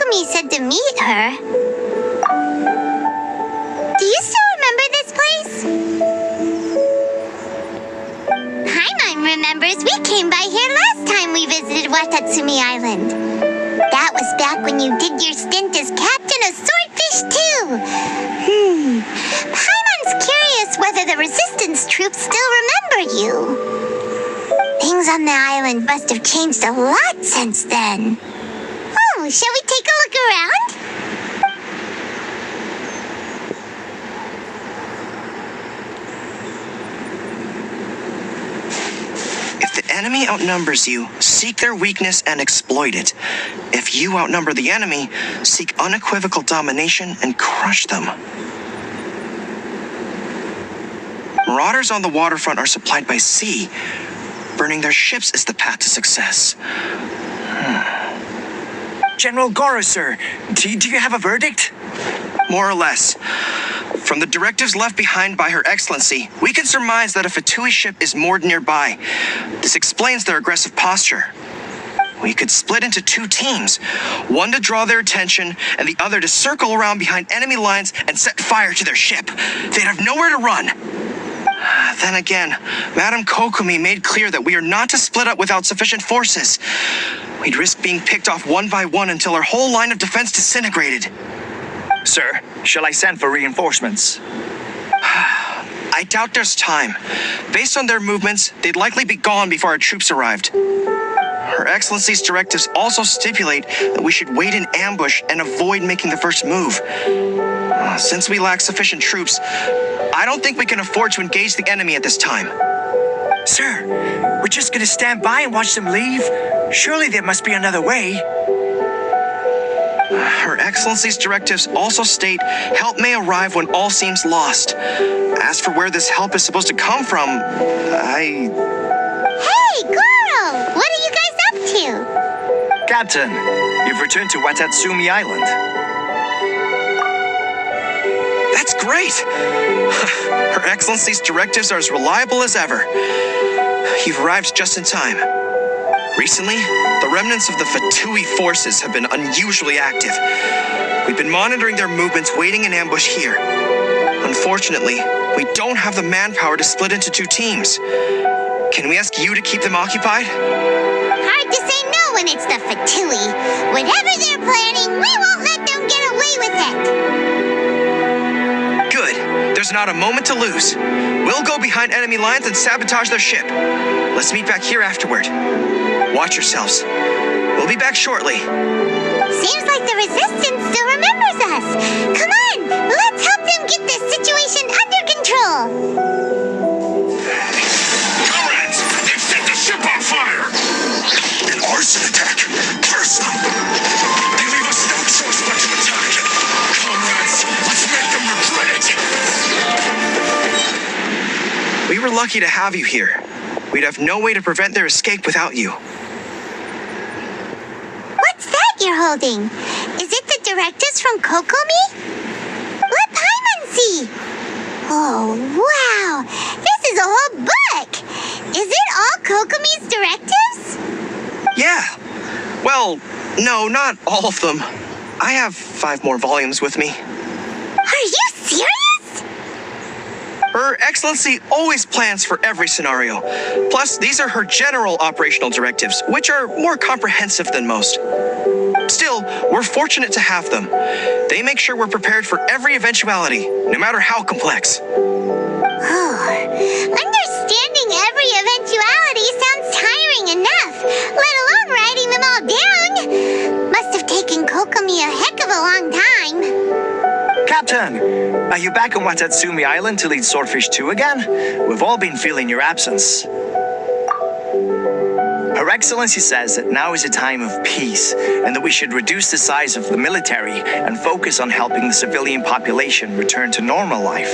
Kokomi said to meet her. Do you still remember this place? Paimon remembers we came by here last time we visited Watatsumi Island. That was back when you did your stint as captain of Swordfish too. Paimon's curious whether the resistance troops still remember you. Things on the island must have changed a lot since then. Oh, shall we take a look around? If the enemy outnumbers you, seek their weakness and exploit it. If you outnumber the enemy, seek unequivocal domination and crush them. Marauders on the waterfront are supplied by sea. Burning their ships is the path to success. General Goro, sir, do you have a verdict? More or less. From the directives left behind by Her Excellency, we can surmise that a Fatui ship is moored nearby. This explains their aggressive posture. We could split into two teams, one to draw their attention and the other to circle around behind enemy lines and set fire to their ship. They'd have nowhere to run. Then again, Madame Kokomi made clear that we are not to split up without sufficient forces. We'd risk being picked off one by one until our whole line of defense disintegrated. Sir, shall I send for reinforcements? I doubt there's time. Based on their movements, they'd likely be gone before our troops arrived. Her Excellency's directives also stipulate that we should wait in ambush and avoid making the first move. Since we lack sufficient troops, I don't think we can afford to engage the enemy at this time. Sir, we're just gonna stand by and watch them leave? Surely there must be another way. Her Excellency's directives also state help may arrive when all seems lost. As for where this help is supposed to come from, Hey, Goro! What are you guys up to? Captain, you've returned to Watatsumi Island. That's great! Her Excellency's directives are as reliable as ever. You've arrived just in time. Recently, the remnants of the Fatui forces have been unusually active. We've been monitoring their movements, waiting in ambush here. Unfortunately, we don't have the manpower to split into two teams. Can we ask you to keep them occupied? Hard to say no when it's the Fatui. Whatever they're planning, we won't let them get away with it. Good. There's not a moment to lose. We'll go behind enemy lines and sabotage their ship. Let's meet back here afterward. Watch yourselves. We'll be back shortly. Seems like the Resistance still remembers us. Come on, let's help them get this situation under control. Comrades, they've set the ship on fire! An arson attack! Curse them! They leave us no choice but to attack! Comrades, let's make them regret it! We were lucky to have you here. We'd have no way to prevent their escape without you. What's that you're holding? Is it the directives from Kokomi? Let Paimon see. Oh, wow. This is a whole book. Is it all Kokomi's directives? Yeah. Well, no, not all of them. I have 5 more volumes with me. Are you serious? Her Excellency always plans for every scenario. Plus, these are her general operational directives, which are more comprehensive than most. Still, we're fortunate to have them. They make sure we're prepared for every eventuality, no matter how complex. Oh, understanding every eventuality sounds tiring enough, let alone writing them all down. Must have taken Kokomi a heck of a long time. Captain, are you back on Watatsumi Island to lead Swordfish 2 again? We've all been feeling your absence. Her Excellency says that now is a time of peace and that we should reduce the size of the military and focus on helping the civilian population return to normal life.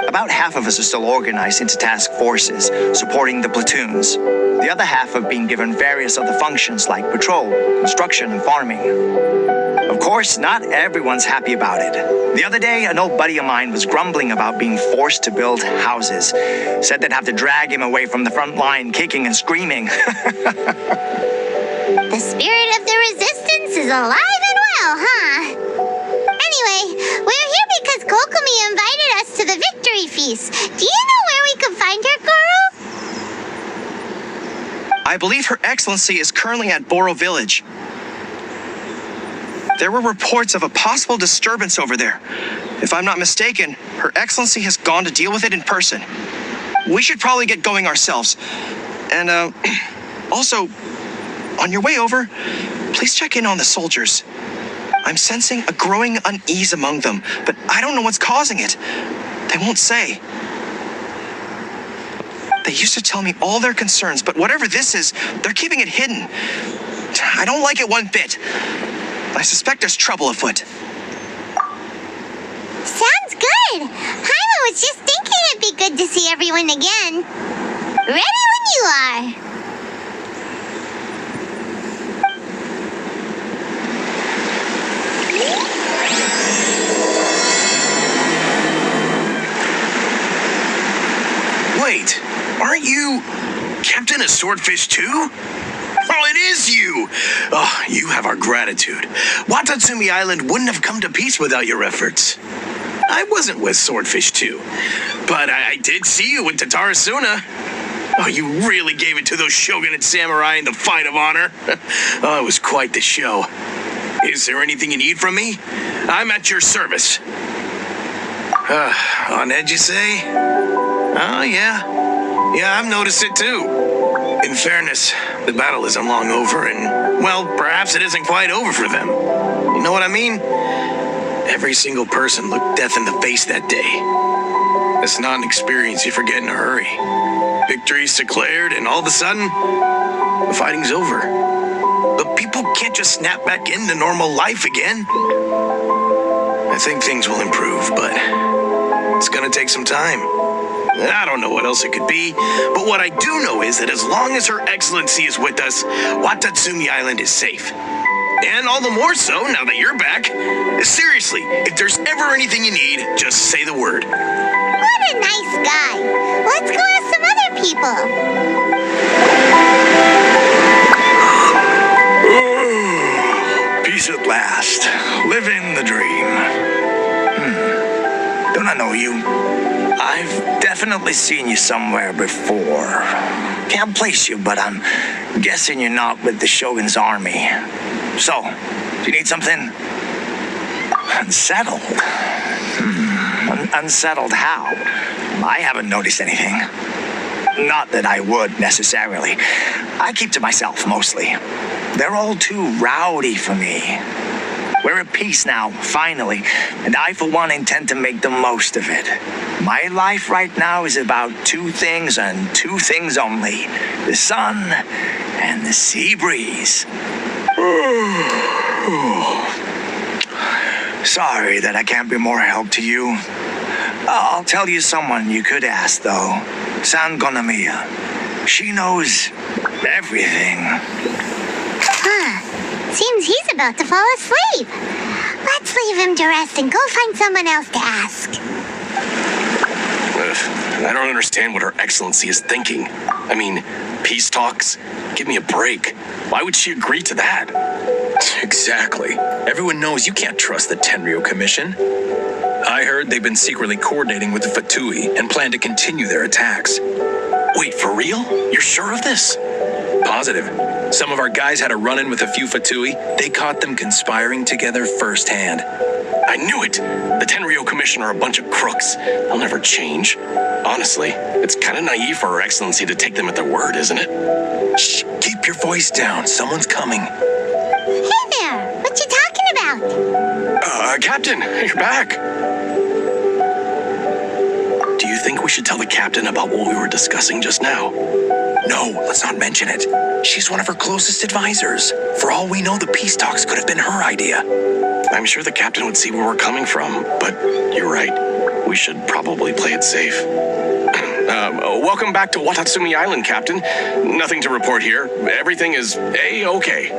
About half of us are still organized into task forces, supporting the platoons. The other half have been given various other functions like patrol, construction, and farming. Of course, not everyone's happy about it. The other day, an old buddy of mine was grumbling about being forced to build houses. Said they'd have to drag him away from the front line, kicking and screaming. The spirit of the Resistance is alive and well, huh? Anyway, we're here because Kokomi invited us to the victory feast. Do you know where we can find her, Guru? I believe Her Excellency is currently at Boro Village. There were reports of a possible disturbance over there. If I'm not mistaken, Her Excellency has gone to deal with it in person. We should probably get going ourselves. And, also, on your way over, please check in on the soldiers. I'm sensing a growing unease among them, but I don't know what's causing it. They won't say. They used to tell me all their concerns, but whatever this is, they're keeping it hidden. I don't like it one bit. I suspect there's trouble afoot. Sounds good. Paimon was just thinking it'd be good to see everyone again. Ready when you are. Wait, aren't you Captain of Swordfish too? Oh, it is you! Oh, you have our gratitude. Watatsumi Island wouldn't have come to peace without your efforts. I wasn't with Swordfish too, but I did see you with Tatarasuna. Oh, you really gave it to those shogunate samurai in the fight of honor. Oh, it was quite the show. Is there anything you need from me? I'm at your service. On edge, you say? Oh, yeah. Yeah, I've noticed it too. In fairness, the battle isn't long over, and, well, perhaps it isn't quite over for them. You know what I mean? Every single person looked death in the face that day. It's not an experience you forget in a hurry. Victory's declared, and all of a sudden, the fighting's over. But people can't just snap back into normal life again. I think things will improve, but it's gonna take some time. I don't know what else it could be, but what I do know is that as long as Her Excellency is with us, Watatsumi Island is safe. And all the more so now that you're back. Seriously, if there's ever anything you need, just say the word. What a nice guy. Let's go ask some other people. Peace at last. Living the dream. Don't I know you? I've definitely seen you somewhere before. Can't place you, but I'm guessing you're not with the Shogun's army. So, do you need something? Unsettled? Unsettled how? I haven't noticed anything. Not that I would, necessarily. I keep to myself, mostly. They're all too rowdy for me. We're at peace now, finally, and I, for one, intend to make the most of it. My life right now is about two things and two things only. The sun and the sea breeze. Sorry that I can't be more help to you. I'll tell you someone you could ask, though. Sangonomiya. She knows everything. Seems he's about to fall asleep. Let's leave him to rest and go find someone else to ask. I don't understand what Her Excellency is thinking. I mean, peace talks? Give me a break. Why would she agree to that? Exactly. Everyone knows you can't trust the Tenryo Commission. I heard they've been secretly coordinating with the Fatui and plan to continue their attacks. Wait, for real? You're sure of this? Positive. Some of our guys had a run-in with a few Fatui. They caught them conspiring together firsthand. I knew it! The Tenryo Commission are a bunch of crooks. They'll never change. Honestly, it's kind of naive for Her Excellency to take them at their word, isn't it? Shh, keep your voice down. Someone's coming. Hey there, what you talking about? Captain, you're back. Do you think we should tell the captain about what we were discussing just now? No, let's not mention it. She's one of her closest advisors. For all we know, the peace talks could have been her idea. I'm sure the captain would see where we're coming from, but you're right. We should probably play it safe. Welcome back to Watatsumi Island, Captain. Nothing to report here. Everything is A-okay.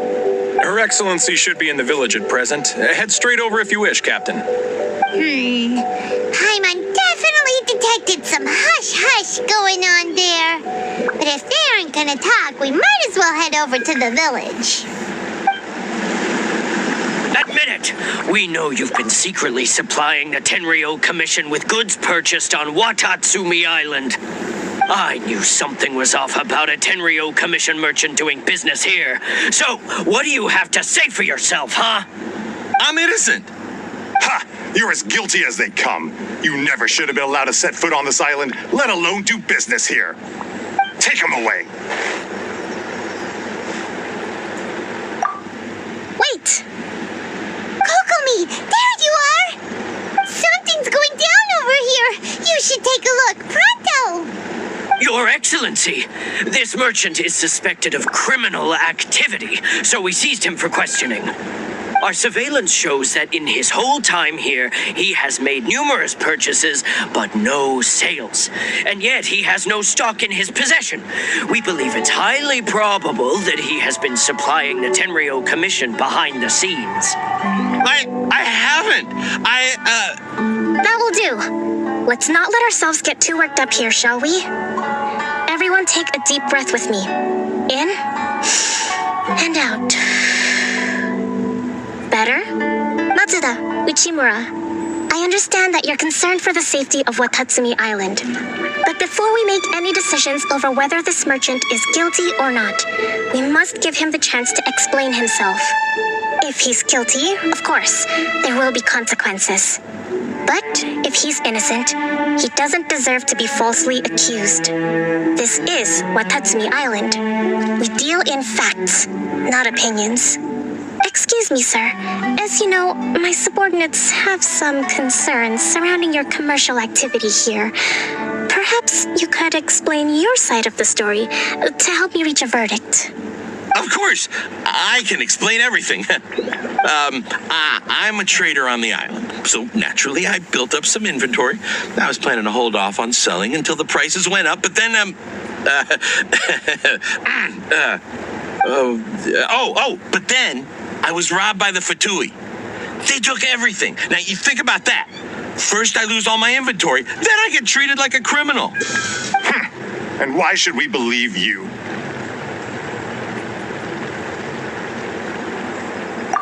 Her Excellency should be in the village at present. Head straight over if you wish, Captain. Paimon definitely detected some hush-hush going on there. But if they aren't gonna talk, we might as well head over to the village. That admit it. We know you've been secretly supplying the Tenryou Commission with goods purchased on Watatsumi Island. I knew something was off about a Tenryou Commission merchant doing business here. So, what do you have to say for yourself, huh? I'm innocent. Ha! You're as guilty as they come. You never should have been allowed to set foot on this island, let alone do business here. Take him away. Wait! Kokomi, there you are! Something's going down over here! You should take a look, pronto! Your Excellency, this merchant is suspected of criminal activity, so we seized him for questioning. Our surveillance shows that in his whole time here, he has made numerous purchases, but no sales. And yet he has no stock in his possession. We believe it's highly probable that he has been supplying the Tenryou Commission behind the scenes. I haven't. That will do. Let's not let ourselves get too worked up here, shall we? Everyone take a deep breath with me. In and out. Better? Matsuda, Uchimura, I understand that you're concerned for the safety of Watatsumi Island. But before we make any decisions over whether this merchant is guilty or not, we must give him the chance to explain himself. If he's guilty, of course, there will be consequences. But if he's innocent, he doesn't deserve to be falsely accused. This is Watatsumi Island. We deal in facts, not opinions. Excuse me, sir. As you know, my subordinates have some concerns surrounding your commercial activity here. Perhaps you could explain your side of the story to help me reach a verdict. Of course, I can explain everything. I'm a trader on the island, so naturally I built up some inventory. I was planning to hold off on selling until the prices went up, but then, but then I was robbed by the Fatui. They took everything. Now, you think about that. First, I lose all my inventory, then I get treated like a criminal. And why should we believe you?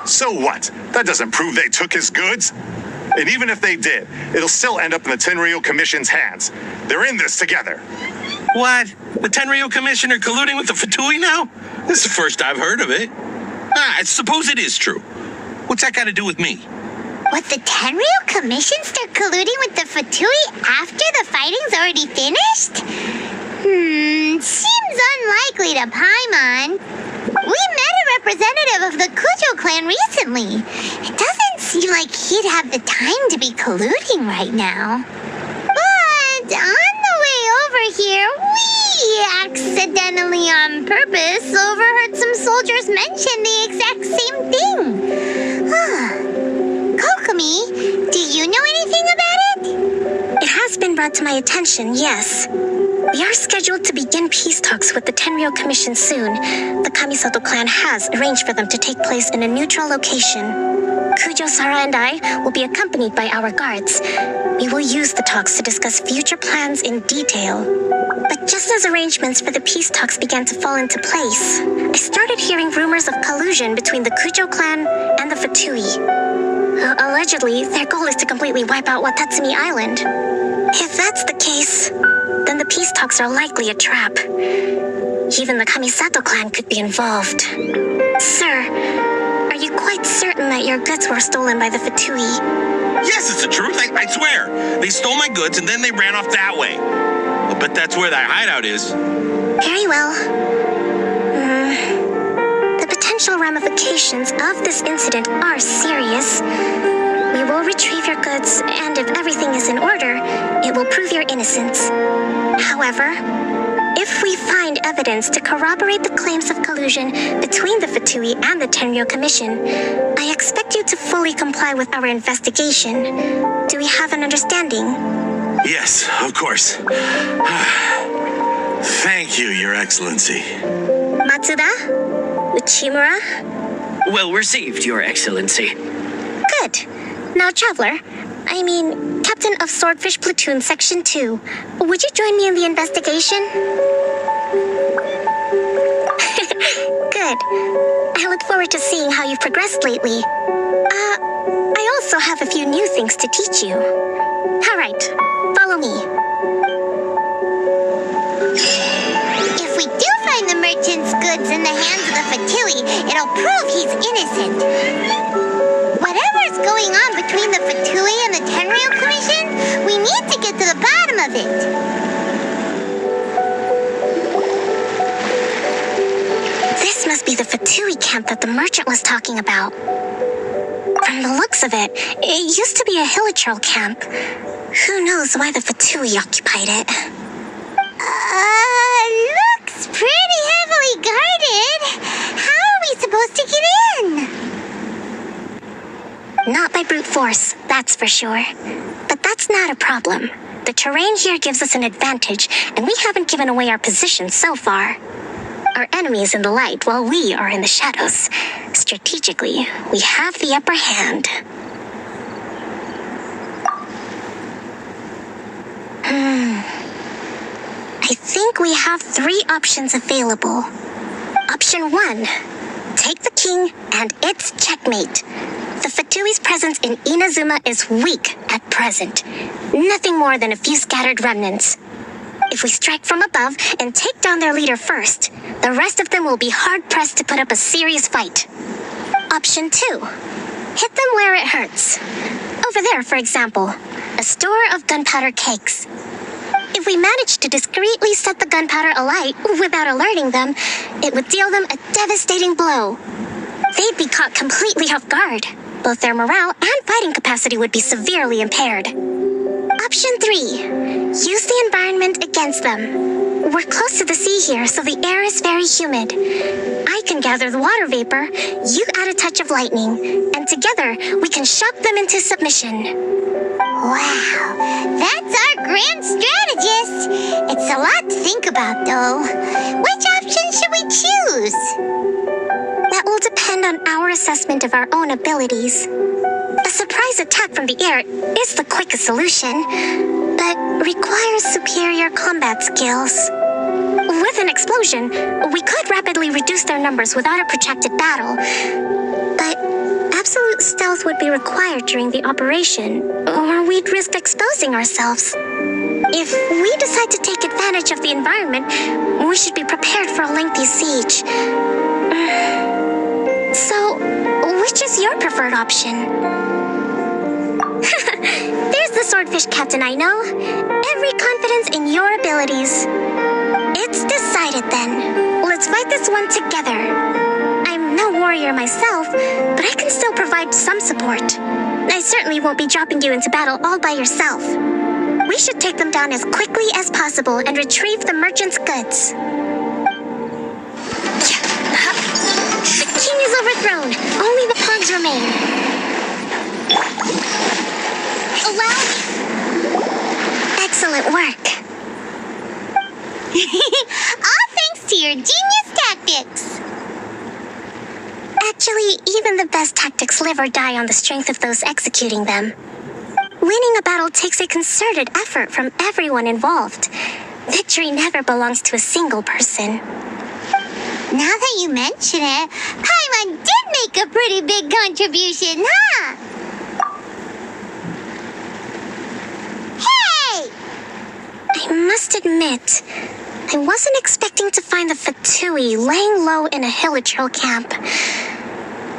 So what? That doesn't prove they took his goods. And even if they did, it'll still end up in the Tenryou Commission's hands. They're in this together. What? The Tenryou Commission are colluding with the Fatui now? This is the first I've heard of it. I suppose it is true. What's that got to do with me? Would the Tenryou Commission start colluding with the Fatui after the fighting's already finished? Seems unlikely to Paimon. We met a representative of the Kujo clan recently. It doesn't seem like he'd have the time to be colluding right now. But on the way over here, we accidentally on purpose overheard some soldiers mention the exact same thing. Kokomi, do you know anything about it? It has been brought to my attention, yes. We are scheduled to begin peace talks with the Tenryou Commission soon. The Kamisato clan has arranged for them to take place in a neutral location. Kujo-Sara and I will be accompanied by our guards. We will use the talks to discuss future plans in detail. But just as arrangements for the peace talks began to fall into place, I started hearing rumors of collusion between the Kujo clan and the Fatui. Allegedly, their goal is to completely wipe out Watatsumi Island. If that's the case, then the peace talks are likely a trap. Even the Kamisato clan could be involved. Sir, are you quite certain that your goods were stolen by the Fatui? Yes, it's the truth. I swear. They stole my goods and then they ran off that way. But that's where their hideout is. Very well. The potential ramifications of this incident are serious. We will retrieve your goods, and if everything is in order, it will prove your innocence. However, if we find evidence to corroborate the claims of collusion between the Fatui and the Tenryou Commission, I expect you to fully comply with our investigation. Do we have an understanding? Yes, of course. Thank you, Your Excellency. Matsuda? Uchimura? Well received, Your Excellency. Good. Now, Traveler, Captain of Swordfish Platoon Section 2, would you join me in the investigation? Good. I look forward to seeing how you've progressed lately. few new things to teach you. Alright, follow me. If we do find the merchant's goods in the hands of the Fatui, it'll prove he's innocent. Whatever's going on between the Fatui and the Tenryo Commission, we need to get to the bottom of it. This must be the Fatui camp that the merchant was talking about. From the looks of it, it used to be a Hilichurl camp. Who knows why the Fatui occupied it? Looks pretty heavily guarded. How are we supposed to get in? Not by brute force, that's for sure. But that's not a problem. The terrain here gives us an advantage, and we haven't given away our position so far. Our enemy is in the light, while we are in the shadows. Strategically, we have the upper hand. I think we have 3 options available. Option 1. Take the king, and it's checkmate. The Fatui's presence in Inazuma is weak at present. Nothing more than a few scattered remnants. If we strike from above and take down their leader first, the rest of them will be hard-pressed to put up a serious fight. Option 2. Hit them where it hurts. Over there, for example, a store of gunpowder cakes. If we manage to discreetly set the gunpowder alight without alerting them, it would deal them a devastating blow. They'd be caught completely off guard. Both their morale and fighting capacity would be severely impaired. Option 3. Use the environment against them. We're close to the sea here, so the air is very humid. I can gather the water vapor, you add a touch of lightning, and together we can shock them into submission. Wow, that's our grand strategist. It's a lot to think about, though. Which option should we choose? That will depend on our assessment of our own abilities. A surprise attack from the air is the quickest solution, but requires superior combat skills. With an explosion, we could rapidly reduce their numbers without a protracted battle, but absolute stealth would be required during the operation, or we'd risk exposing ourselves. If we decide to take advantage of the environment, we should be prepared for a lengthy siege. So, which is your preferred option? There's the swordfish captain I know. Every confidence in your abilities. It's decided then. Let's fight this one together. I'm no warrior myself, but I can still provide some support. I certainly won't be dropping you into battle all by yourself. We should take them down as quickly as possible and retrieve the merchant's goods. The king is overthrown. Only the pawns remain. Allow me. Excellent work. All thanks to your genius tactics. Actually, even the best tactics live or die on the strength of those executing them. Winning a battle takes a concerted effort from everyone involved. Victory never belongs to a single person. Now that you mention it, Paimon did make a pretty big contribution, huh? Hey! I must admit, I wasn't expecting to find the Fatui laying low in a Hilichurl camp.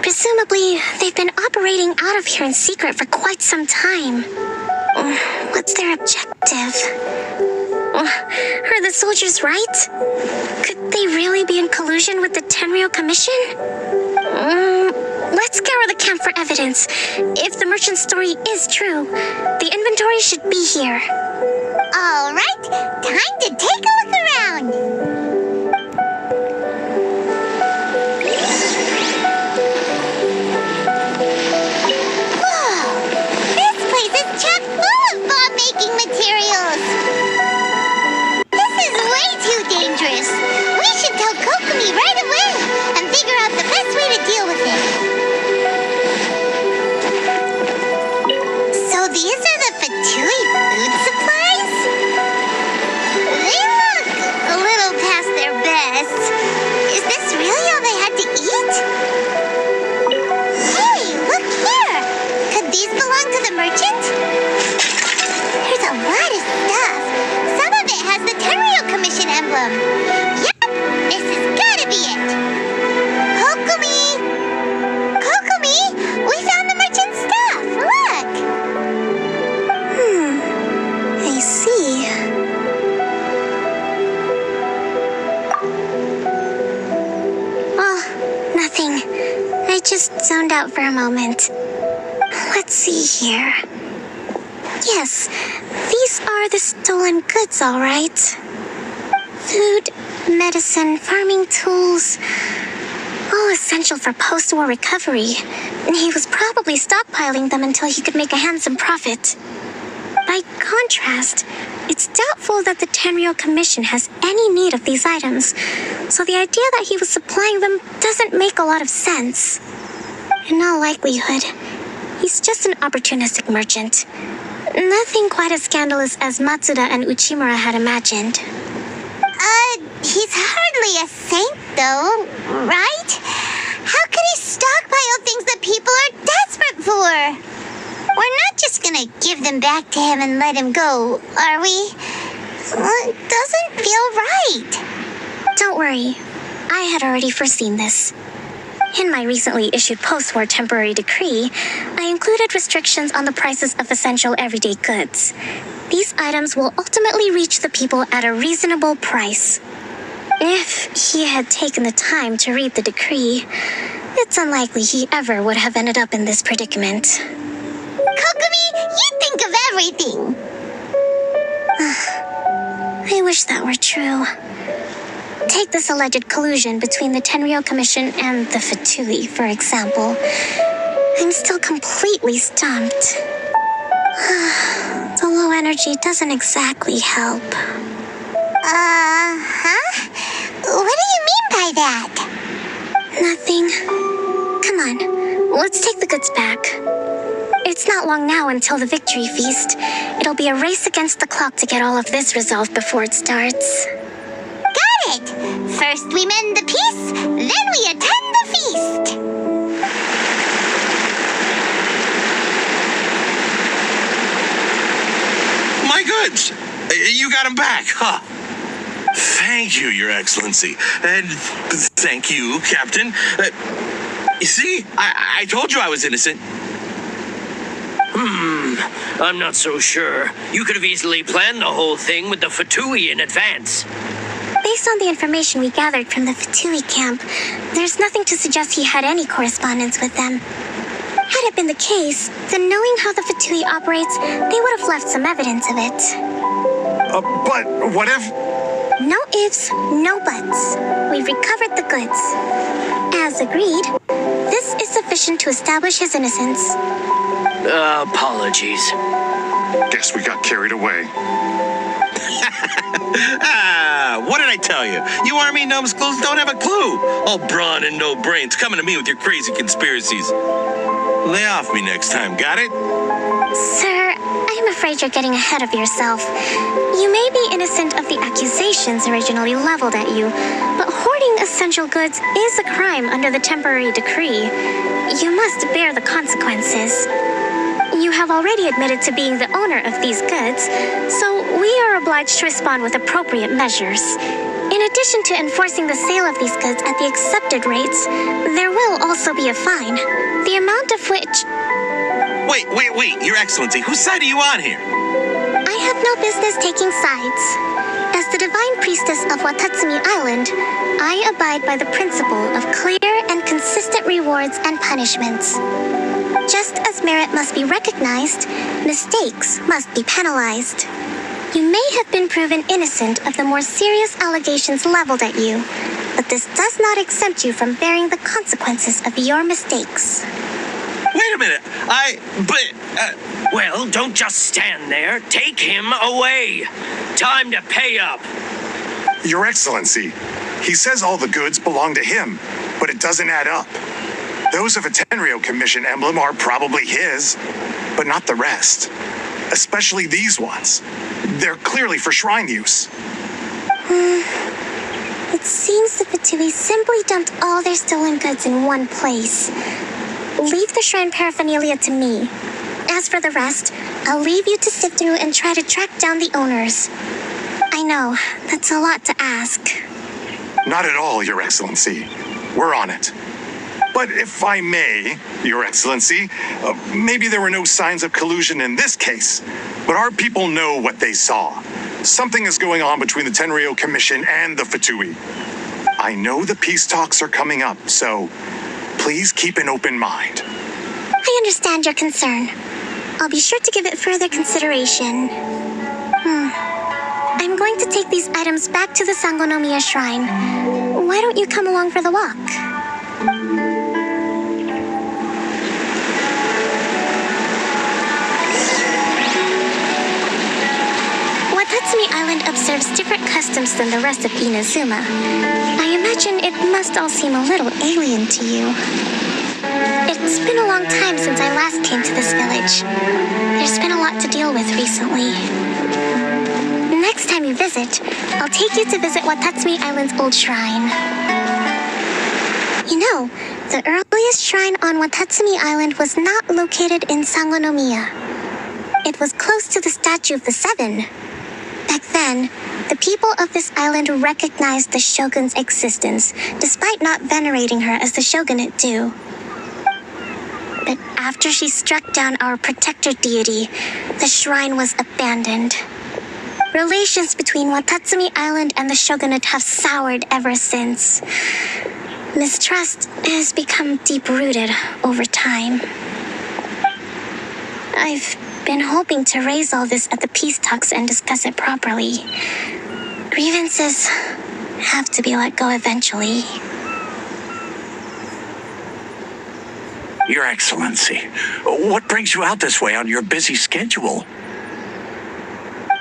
Presumably, they've been operating out of here in secret for quite some time. What's their objective? Are the soldiers right? Could they really be in collusion with the Tenryo Commission? Let's scour the camp for evidence. If the merchant's story is true, the inventory should be here. All right, time to take a look around. Whoa, this place is chock full of bomb-making materials. This is way too dangerous. We should tell Kokomi right away and figure out the best way to deal with it. So these are the Fatui food supplies? They look a little past their best. Is this really all they had to eat? Hey, look here! Could these belong to the just zoned out for a moment. Let's see here. Yes, these are the stolen goods, all right. Food, medicine, farming tools, all essential for post-war recovery. He was probably stockpiling them until he could make a handsome profit. By contrast, it's doubtful that the Tenryo Commission has any need of these items, so the idea that he was supplying them doesn't make a lot of sense. In all likelihood, he's just an opportunistic merchant. Nothing quite as scandalous as Matsuda and Uchimura had imagined. He's hardly a saint, though, right? How could he stockpile things that people are desperate for? We're not just gonna give them back to him and let him go, are we? It doesn't feel right. Don't worry, I had already foreseen this. In my recently issued post-war temporary decree, I included restrictions on the prices of essential everyday goods. These items will ultimately reach the people at a reasonable price. If he had taken the time to read the decree, it's unlikely he ever would have ended up in this predicament. Kokomi, you think of everything! I wish that were true. Take this alleged collusion between the Tenryo Commission and the Fatui, for example. I'm still completely stumped. The low energy doesn't exactly help. What do you mean by that? Nothing. Come on, let's take the goods back. It's not long now until the victory feast. It'll be a race against the clock to get all of this resolved before it starts. Got it! First we mend the peace, then we attend the feast! My goods! You got them back, huh? Thank you, Your Excellency. And thank you, Captain. You see, I told you I was innocent. I'm not so sure. You could have easily planned the whole thing with the Fatui in advance. Based on the information we gathered from the Fatui camp, there's nothing to suggest he had any correspondence with them. Had it been the case, then knowing how the Fatui operates, they would have left some evidence of it. But what if... No ifs, no buts. We've recovered the goods. As agreed, this is sufficient to establish his innocence. Apologies. Guess we got carried away. What did I tell you? You army numbskulls don't have a clue. All brawn and no brains coming to me with your crazy conspiracies. Lay off me next time, got it? Sir, I'm afraid you're getting ahead of yourself. You may be innocent of the accusations originally leveled at you, but hoarding essential goods is a crime under the temporary decree. You must bear the consequences. You have already admitted to being the owner of these goods, so we are obliged to respond with appropriate measures. In addition to enforcing the sale of these goods at the accepted rates, there will also be a fine, the amount of which... Wait, Your Excellency, whose side are you on here? I have no business taking sides. As the divine priestess of Watatsumi Island, I abide by the principle of clear and consistent rewards and punishments. Just as merit must be recognized, mistakes must be penalized. You may have been proven innocent of the more serious allegations leveled at you, but this does not exempt you from bearing the consequences of your mistakes. Wait a minute, Well, don't just stand there. Take him away. Time to pay up. Your Excellency, he says all the goods belong to him, but it doesn't add up. Those of a Tenryo Commission emblem are probably his, but not the rest. Especially these ones. They're clearly for shrine use. It seems the Fatui simply dumped all their stolen goods in one place. Leave the shrine paraphernalia to me. As for the rest, I'll leave you to sift through and try to track down the owners. I know, that's a lot to ask. Not at all, Your Excellency. We're on it. But if I may, Your Excellency, maybe there were no signs of collusion in this case, but our people know what they saw. Something is going on between the Tenryo Commission and the Fatui. I know the peace talks are coming up, so Please keep an open mind. I understand your concern. I'll be sure to give it further consideration. I'm going to take these items back to the Sangonomiya shrine. Why don't you come along for the walk? Watatsumi Island observes different customs than the rest of Inazuma. I imagine it must all seem a little alien to you. It's been a long time since I last came to this village. There's been a lot to deal with recently. Next time you visit, I'll take you to visit Watatsumi Island's old shrine. You know, the earliest shrine on Watatsumi Island was not located in Sangonomiya. It was close to the Statue of the Seven. Back then, the people of this island recognized the shogun's existence, despite not venerating her as the shogunate do. But after she struck down our protector deity, the shrine was abandoned. Relations between Watatsumi Island and the shogunate have soured ever since. Mistrust has become deep-rooted over time. I've been hoping to raise all this at the peace talks and discuss it properly. Grievances have to be let go eventually. Your Excellency, what brings you out this way on your busy schedule?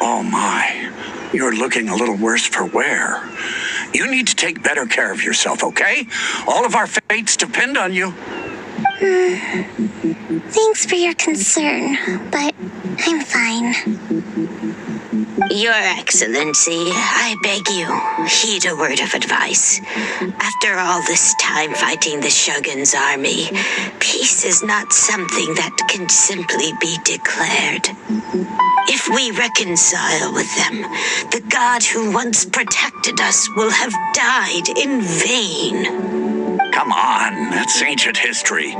Oh my, you're looking a little worse for wear. You need to take better care of yourself, okay? All of our fates depend on you. Thanks for your concern, but I'm fine. Your Excellency, I beg you, heed a word of advice. After all this time fighting the Shogun's army, peace is not something that can simply be declared. If we reconcile with them, the god who once protected us will have died in vain. Come on, that's ancient history.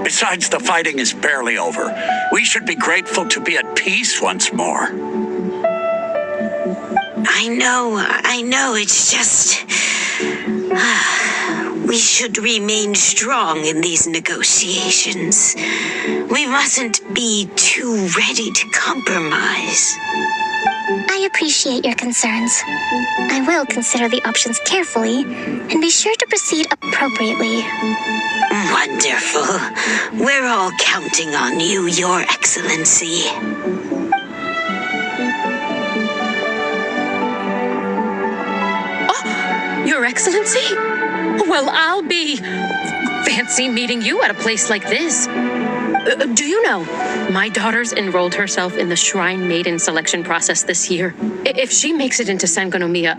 Besides, the fighting is barely over. We should be grateful to be at peace once more. I know, it's just... we should remain strong in these negotiations. We mustn't be too ready to compromise. I appreciate your concerns. I will consider the options carefully and be sure to proceed appropriately. Wonderful. We're all counting on you, Your Excellency. Your Excellency? Well, I'll be fancy meeting you at a place like this. Do you know, my daughter's enrolled herself in the Shrine Maiden selection process this year. If she makes it into Sangonomiya,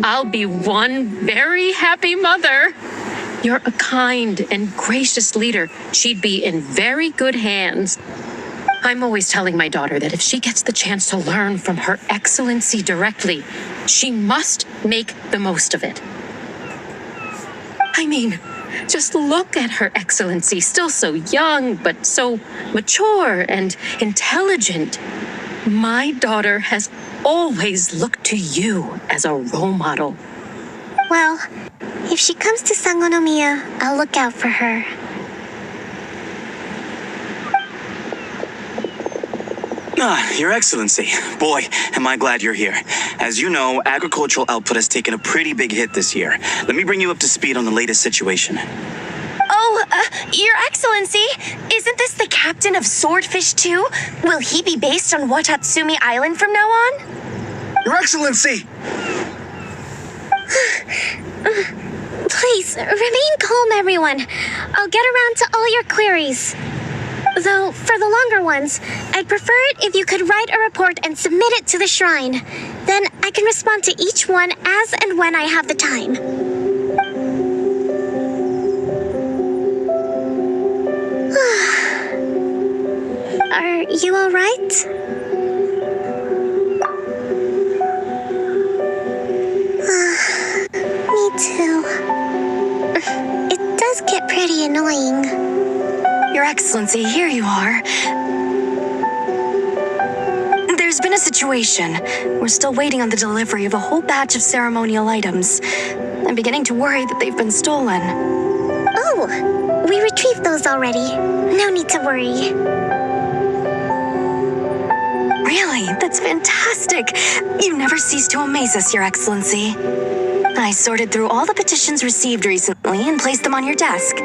I'll be one very happy mother. You're a kind and gracious leader. She'd be in very good hands. I'm always telling my daughter that if she gets the chance to learn from Her Excellency directly, she must make the most of it. I mean, just look at Her Excellency, still so young, but so mature and intelligent. My daughter has always looked to you as a role model. Well, if she comes to Sangonomiya, I'll look out for her. Your Excellency. Boy, am I glad you're here. As you know, agricultural output has taken a pretty big hit this year. Let me bring you up to speed on the latest situation. Oh, Your Excellency, isn't this the captain of Swordfish 2? Will he be based on Watatsumi Island from now on? Your Excellency! Please, remain calm, everyone. I'll get around to all your queries. Though, for the longer ones, I'd prefer it if you could write a report and submit it to the shrine. Then I can respond to each one as and when I have the time. Are you all right? Me too. It does get pretty annoying. Your Excellency, here you are. There's been a situation. We're still waiting on the delivery of a whole batch of ceremonial items. I'm beginning to worry that they've been stolen. Oh, we retrieved those already. No need to worry. Really? That's fantastic. You never cease to amaze us, Your Excellency. I sorted through all the petitions received recently and placed them on your desk.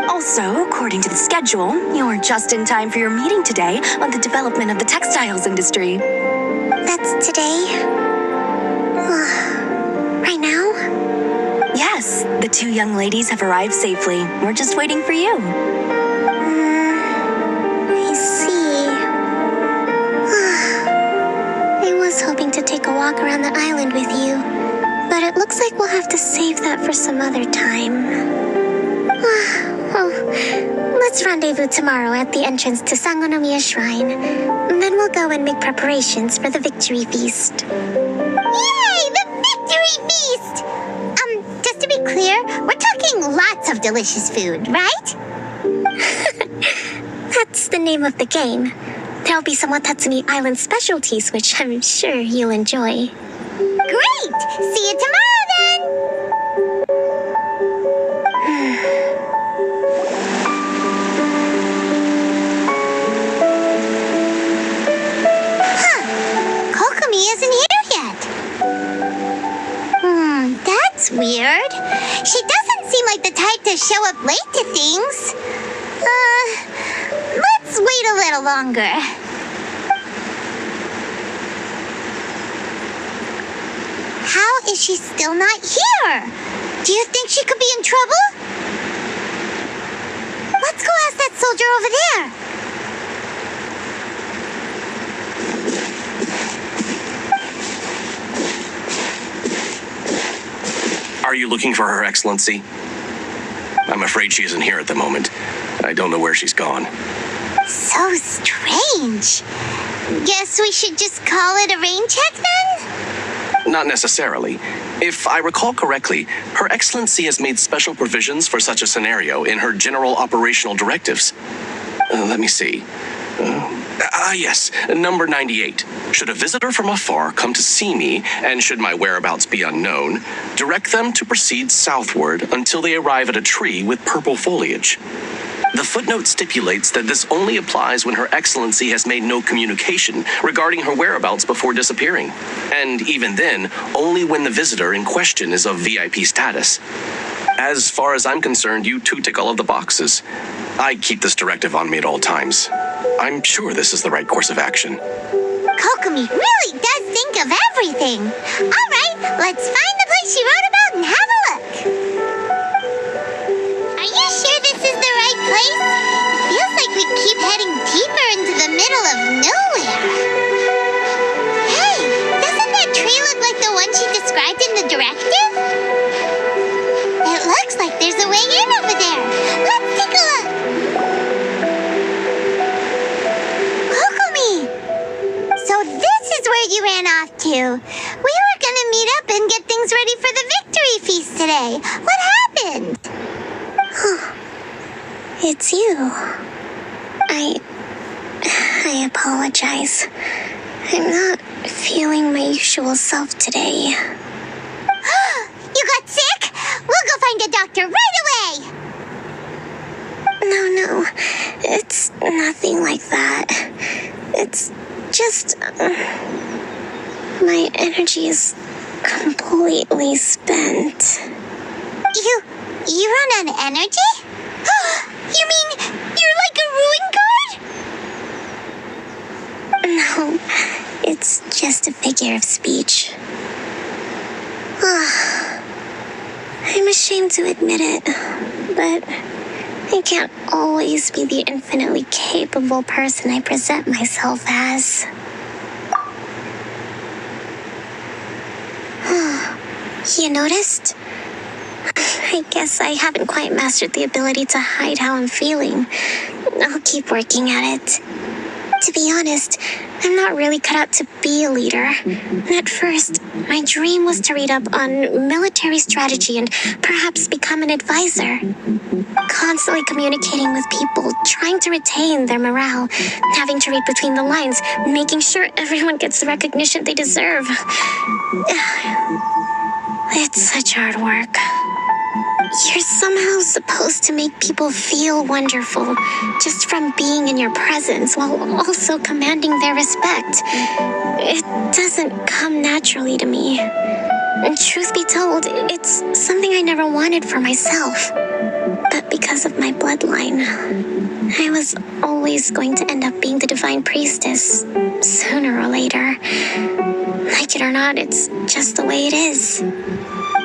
Also, according to the schedule, you're just in time for your meeting today on the development of the textiles industry. That's today? Right now? Yes, the two young ladies have arrived safely. We're just waiting for you. I see. I was hoping to take a walk around the island with you, but it looks like we'll have to save that for some other time. Let's rendezvous tomorrow at the entrance to Sangonomiya Shrine. Then we'll go and make preparations for the victory feast. Yay! The victory feast! Just to be clear, we're talking lots of delicious food, right? That's the name of the game. There'll be some Watatsumi Island specialties, which I'm sure you'll enjoy. Great! See you tomorrow then! Kokomi isn't here yet. That's weird. She doesn't seem like the type to show up late to things. Let's wait a little longer. How is she still not here? Do you think she could be in trouble? Let's go ask that soldier over there. Are you looking for Her Excellency? I'm afraid she isn't here at the moment. I don't know where she's gone. So strange. Guess we should just call it a rain check then? Not necessarily. If I recall correctly, Her Excellency has made special provisions for such a scenario in her general operational directives. Let me see. Yes, number 98. Should a visitor from afar come to see me, and should my whereabouts be unknown, direct them to proceed southward until they arrive at a tree with purple foliage. The footnote stipulates that this only applies when Her Excellency has made no communication regarding her whereabouts before disappearing. And even then, only when the visitor in question is of VIP status. As far as I'm concerned, you two tick all of the boxes. I keep this directive on me at all times. I'm sure this is the right course of action. Kokomi really does think of everything. All right, let's find the place she wrote about and have a look. Are you sure this is the right place? It feels like we keep heading deeper into the middle of nowhere. Hey, doesn't that tree look like the one she described in the directive? It looks like there's a way in over there. Let's take a look. Kokomi! So this is where you ran off to. We were gonna meet up and get things ready for the victory feast today. What happened? It's you. I apologize. I'm not feeling my usual self today. You got sick? We'll go find a doctor right away. No. It's nothing like that. It's just... my energy is completely spent. You run on energy? You mean you're like a ruin god? No, it's just a figure of speech. I'm ashamed to admit it, but I can't always be the infinitely capable person I present myself as. You noticed? I guess I haven't quite mastered the ability to hide how I'm feeling. I'll keep working at it. To be honest, I'm not really cut out to be a leader. At first, my dream was to read up on military strategy and perhaps become an advisor. Constantly communicating with people, trying to retain their morale, having to read between the lines, making sure everyone gets the recognition they deserve. It's such hard work. You're somehow supposed to make people feel wonderful just from being in your presence while also commanding their respect. It doesn't come naturally to me. And truth be told, it's something I never wanted for myself. But because of my bloodline, I was always going to end up being the divine priestess sooner or later. Like it or not, it's just the way it is.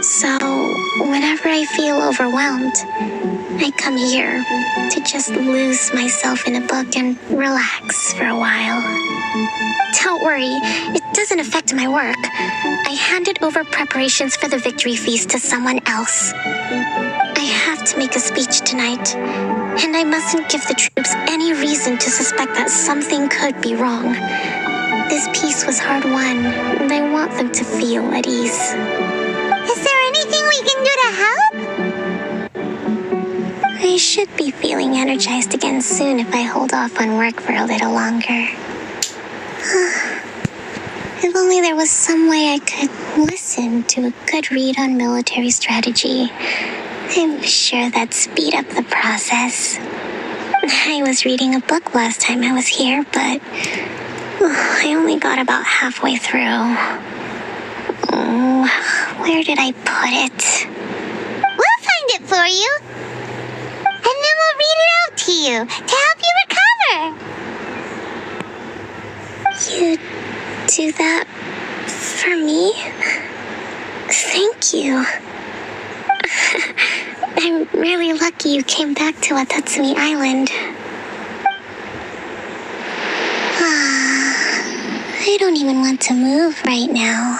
So, whenever I feel overwhelmed, I come here to just lose myself in a book and relax for a while. Don't worry, it doesn't affect my work. I handed over preparations for the victory feast to someone else. I have to make a speech tonight, and I mustn't give the troops any reason to suspect that something could be wrong. This peace was hard won, and I want them to feel at ease. Is there anything we can do to help? I should be feeling energized again soon if I hold off on work for a little longer. If only there was some way I could listen to a good read on military strategy. I'm sure that'd speed up the process. I was reading a book last time I was here, but I only got about halfway through. Where did I put it? We'll find it for you. And then we'll read it out to you to help you recover. You do that for me? Thank you. I'm really lucky you came back to Watatsumi Island. I don't even want to move right now.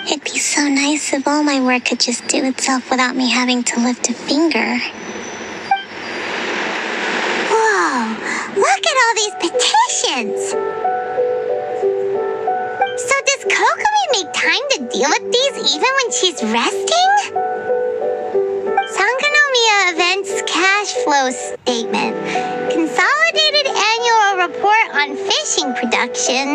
It'd be so nice if all my work could just do itself without me having to lift a finger. Whoa, look at all these petitions. So does Kokomi make time to deal with these even when she's resting? Sangonomiya Events Cash Flow Statement. Consolidated Annual Report on Fishing Production.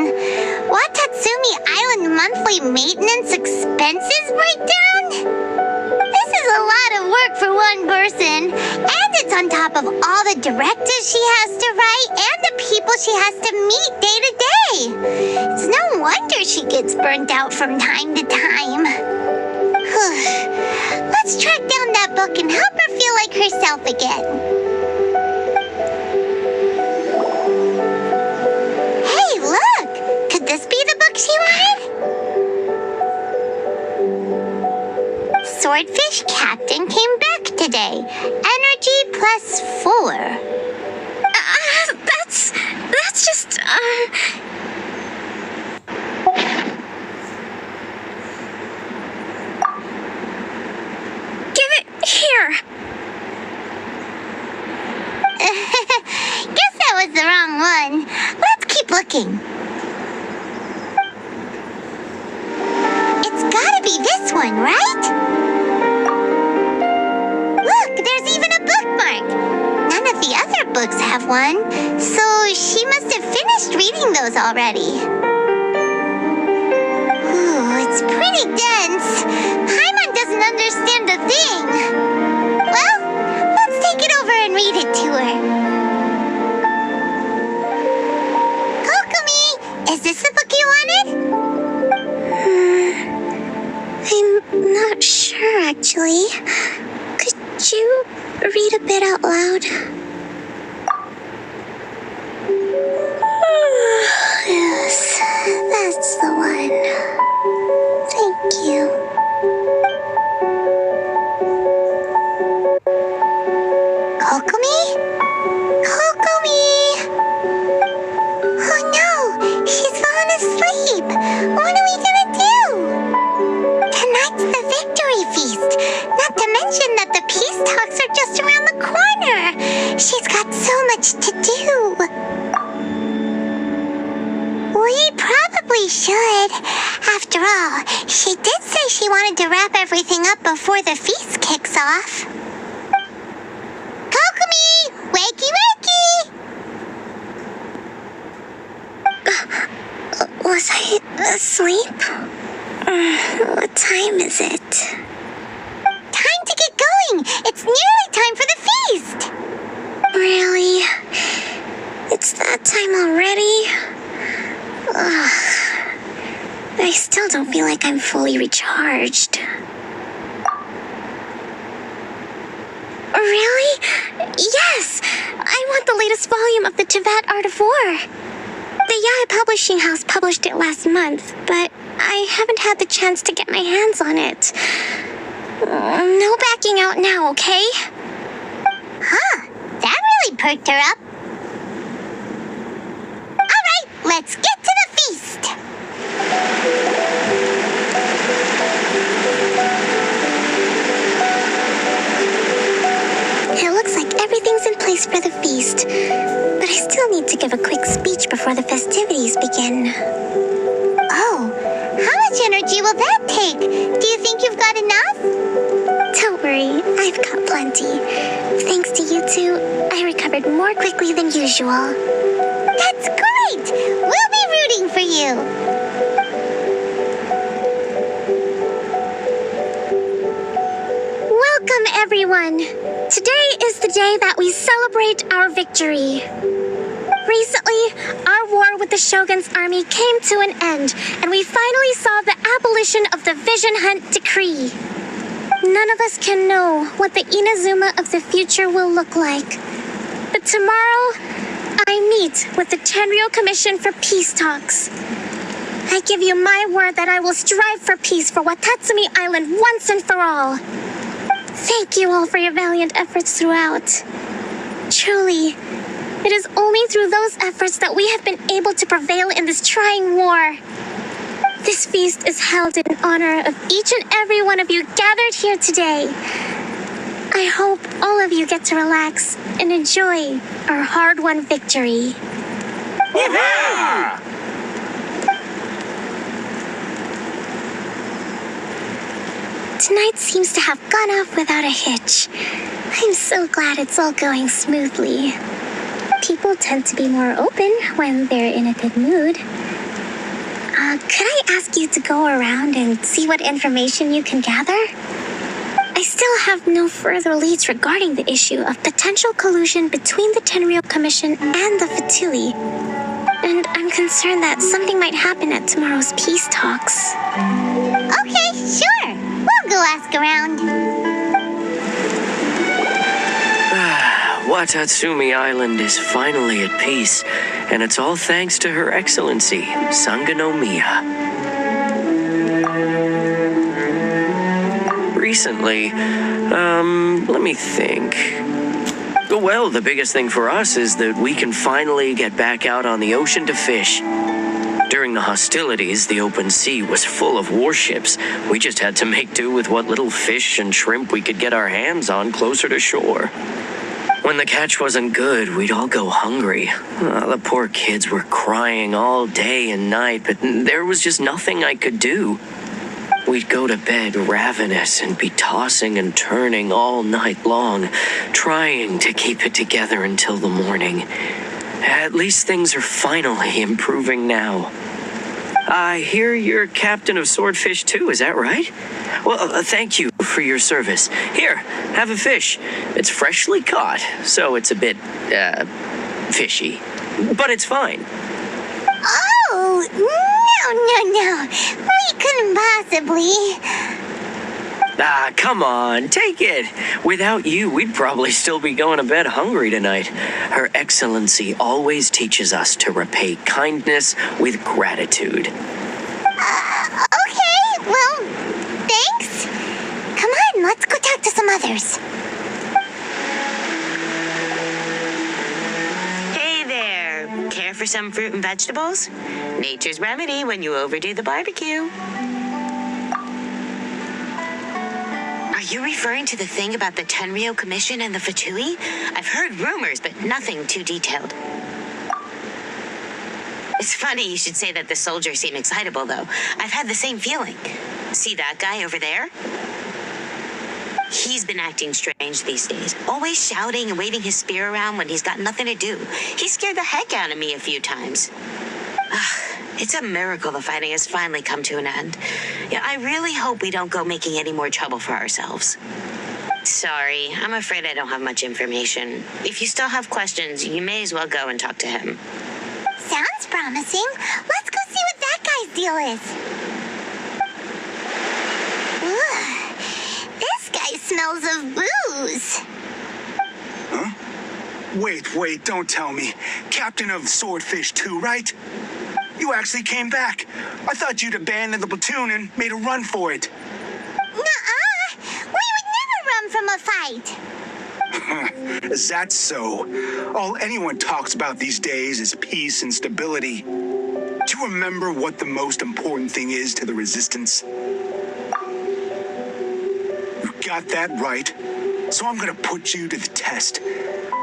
Watatsumi Island Monthly Maintenance Expenses Breakdown? This is a lot of work for one person, and it's on top of all the directives she has to write and the people she has to meet day to day. It's no wonder she gets burnt out from time to time. Let's track down that book and help her feel like herself again. Hey, look! Could this be the book she wanted? Swordfish Captain came back today. Energy +4. That's just, Give it here. Guess that was the wrong one. Let's keep looking. It's gotta be this one, right? Look, there's even a bookmark. None of the other books have one, so she must have finished reading those already. Ooh, it's pretty dense. Paimon doesn't understand a thing. Well, let's take it over and read it to her. Kokomi, is this the book you wanted? I'm not sure, actually. Could you read a bit out loud? Yes, that's the one. Thank you. Kokomi? Kokomi! Oh no, she's fallen asleep. What are we gonna do? Tonight's the victory feast, not to mention that the peace talks are just around the corner. She's got so much to do. We probably should. After all, she did say she wanted to wrap everything up before the feast kicks off. Kokomi! Wakey wakey! Was I asleep? What time is it? Time to get It's nearly time for the feast! Really? It's that time already? Ugh. I still don't feel like I'm fully recharged. Really? Yes! I want the latest volume of the Tivat Art of War. The Yai Publishing House published it last month, but I haven't had the chance to get my hands on it. No backing out now, okay? Huh, that really perked her up. Alright, let's get to the feast! It looks like everything's in place for the feast, but I still need to give a quick speech before the festivities begin. Oh, how much energy will that take? Do you think you've got enough? Don't worry, I've got plenty. Thanks to you two, I recovered more quickly than usual. That's great! We'll be rooting for you! Welcome, everyone! Today is the day that we celebrate our victory. Recently, our war with the Shogun's army came to an end, and we finally saw the abolition of the Vision Hunt Decree. None of us can know what the Inazuma of the future will look like. But tomorrow, I meet with the Tenryou Commission for peace talks. I give you my word that I will strive for peace for Watatsumi Island once and for all. Thank you all for your valiant efforts throughout. Truly, it is only through those efforts that we have been able to prevail in this trying war. This feast is held in honor of each and every one of you gathered here today. I hope all of you get to relax and enjoy our hard-won victory. Yeah! Tonight seems to have gone off without a hitch. I'm so glad it's all going smoothly. People tend to be more open when they're in a good mood. Could I ask you to go around and see what information you can gather? I still have no further leads regarding the issue of potential collusion between the Tenryou Commission and the Fatui. And I'm concerned that something might happen at tomorrow's peace talks. Okay, sure. We'll go ask around. Watatsumi Island is finally at peace, and it's all thanks to Her Excellency, Sangonomiya. Recently, let me think. Well, the biggest thing for us is that we can finally get back out on the ocean to fish. During the hostilities, the open sea was full of warships. We just had to make do with what little fish and shrimp we could get our hands on closer to shore. When the catch wasn't good, we'd all go hungry. The poor kids were crying all day and night, but there was just nothing I could do. We'd go to bed ravenous and be tossing and turning all night long, trying to keep it together until the morning. At least things are finally improving now. I hear you're captain of Swordfish too, is that right? Well, thank you for your service. Here, have a fish. It's freshly caught, so it's a bit, fishy. But it's fine. Oh, no. We couldn't possibly. Come on, take it. Without you, we'd probably still be going to bed hungry tonight. Her Excellency always teaches us to repay kindness with gratitude. Okay, well, thanks. Come on, let's go talk to some others. Hey there. Care for some fruit and vegetables? Nature's remedy when you overdo the barbecue. Are you referring to the thing about the Tenryou Commission and the Fatui? I've heard rumors, but nothing too detailed. It's funny you should say that the soldiers seem excitable, though. I've had the same feeling. See that guy over there? He's been acting strange these days, always shouting and waving his spear around when he's got nothing to do. He scared the heck out of me a few times. It's a miracle the fighting has finally come to an end. Yeah, I really hope we don't go making any more trouble for ourselves. sorry. I'm afraid I don't have much information. If you still have questions, you may as well go and talk to him. Sounds promising. Let's go see what that guy's deal is. Ooh, this guy smells of booze. Huh? Wait, don't tell me. Captain of Swordfish 2, right? You actually came back. I thought you'd abandoned the platoon and made a run for it. Nuh-uh. We would never run from a fight. Is that so? All anyone talks about these days is peace and stability. Do you remember what the most important thing is to the Resistance? You got that right. So I'm gonna put you to the test.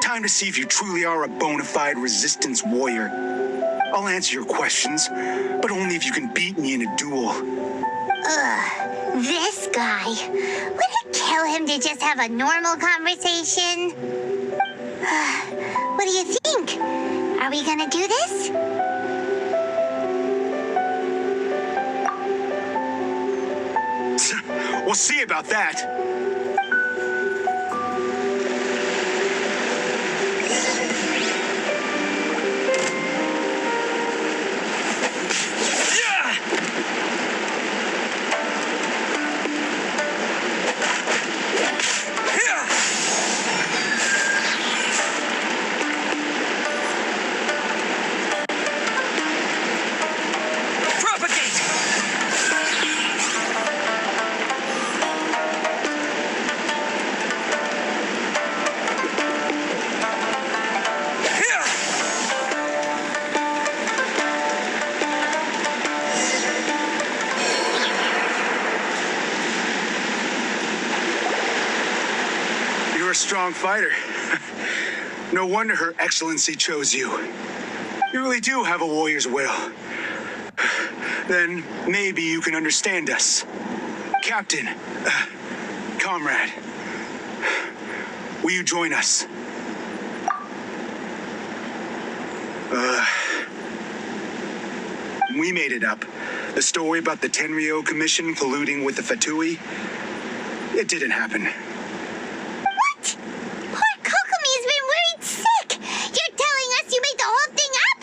Time to see if you truly are a bona fide Resistance warrior. I'll answer your questions, but only if you can beat me in a duel. This guy. Would it kill him to just have a normal conversation? What do you think? Are we gonna do this? We'll see about that. You're a strong fighter. No wonder Her Excellency chose you. You really do have a warrior's will. Then maybe you can understand us. Captain, comrade, will you join us? We made it up. The story about the Tenryo Commission colluding with the Fatui, it didn't happen. What? Poor Kokomi's been worried sick. You're telling us you made the whole thing up?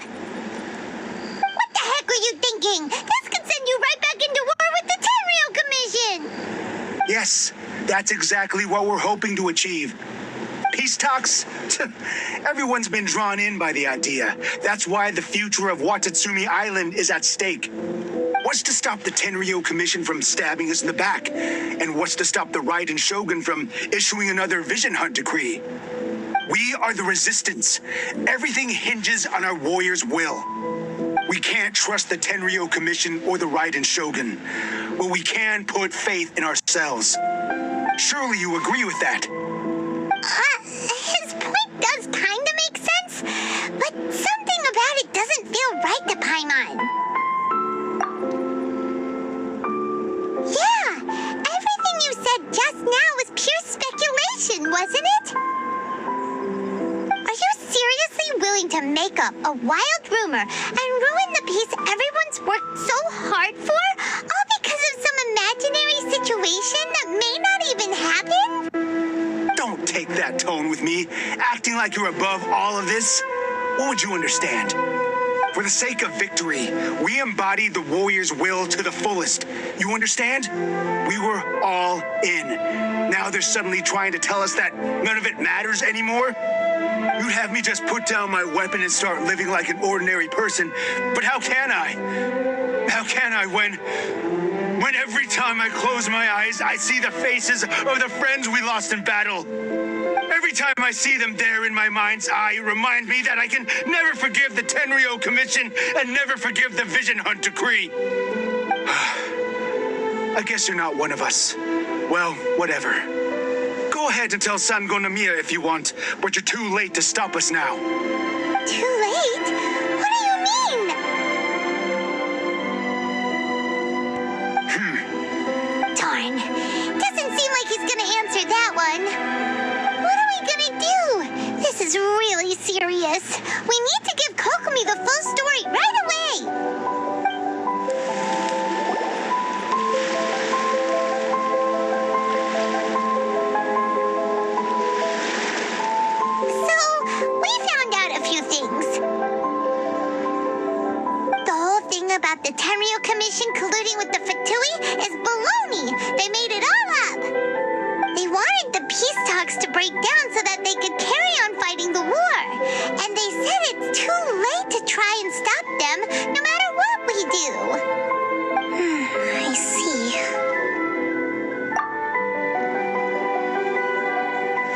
What the heck were you thinking? This could send you right back into war with the Tenryo Commission. Yes, that's exactly what we're hoping to achieve. Peace talks? Everyone's been drawn in by the idea. That's why the future of Watatsumi Island is at stake. What's to stop the Tenryo Commission from stabbing us in the back? And what's to stop the Raiden Shogun from issuing another Vision Hunt decree? We are the Resistance. Everything hinges on our warrior's will. We can't trust the Tenryo Commission or the Raiden Shogun, but we can put faith in ourselves. Surely you agree with that? His point does kinda make sense, but something about it doesn't feel right to Paimon. Yeah, everything you said just now was pure speculation, wasn't it? Are you seriously willing to make up a wild rumor and ruin the peace everyone's worked so hard for, all because of some imaginary situation that may not even happen? Don't take that tone with me, acting like you're above all of this. What would you understand? For the sake of victory, we embodied the warrior's will to the fullest. You understand? We were all in. Now they're suddenly trying to tell us that none of it matters anymore? You'd have me just put down my weapon and start living like an ordinary person. But how can I? How can I when every time I close my eyes, I see the faces of the friends we lost in battle? Every time I see them there in my mind's eye, it reminds me that I can never forgive the Tenryo Commission and never forgive the Vision Hunt decree. I guess you're not one of us. Well, whatever. Go ahead and tell Sangonomiya if you want, but you're too late to stop us now. Too late? What do you mean? Darn. Doesn't seem like he's gonna answer that one. What are we gonna do? This is really serious. We need to give Kokomi the full story right away. wanted the peace talks to break down so that they could carry on fighting the war. And they said it's too late to try and stop them, no matter what we do. I see.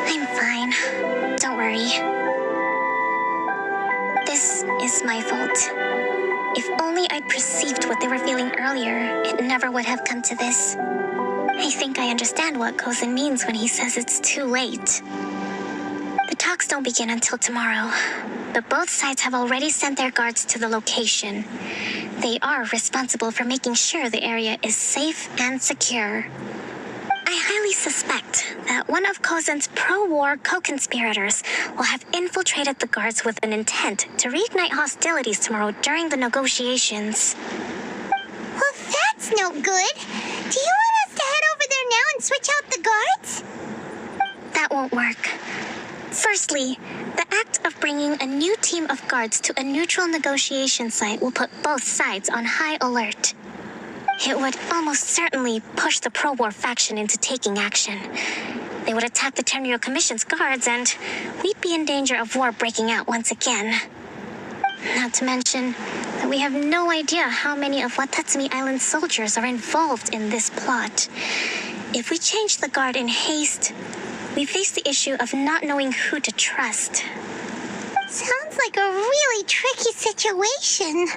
I'm fine. Don't worry. This is my fault. If only I'd perceived what they were feeling earlier, it never would have come to this. I think I understand what Kozen means when he says it's too late. The talks don't begin until tomorrow, but both sides have already sent their guards to the location. They are responsible for making sure the area is safe and secure. I highly suspect that one of Kozen's pro-war co-conspirators will have infiltrated the guards with an intent to reignite hostilities tomorrow during the negotiations. Well, that's no good. Do you want us to head over there now and switch out the guards? That won't work. Firstly, the act of bringing a new team of guards to a neutral negotiation site will put both sides on high alert. It would almost certainly push the pro-war faction into taking action. They would attack the Tenryou Commission's guards, and we'd be in danger of war breaking out once again. Not to mention that we have no idea how many of Watatsumi Island's soldiers are involved in this plot. If we change the guard in haste, we face the issue of not knowing who to trust. Sounds like a really tricky situation.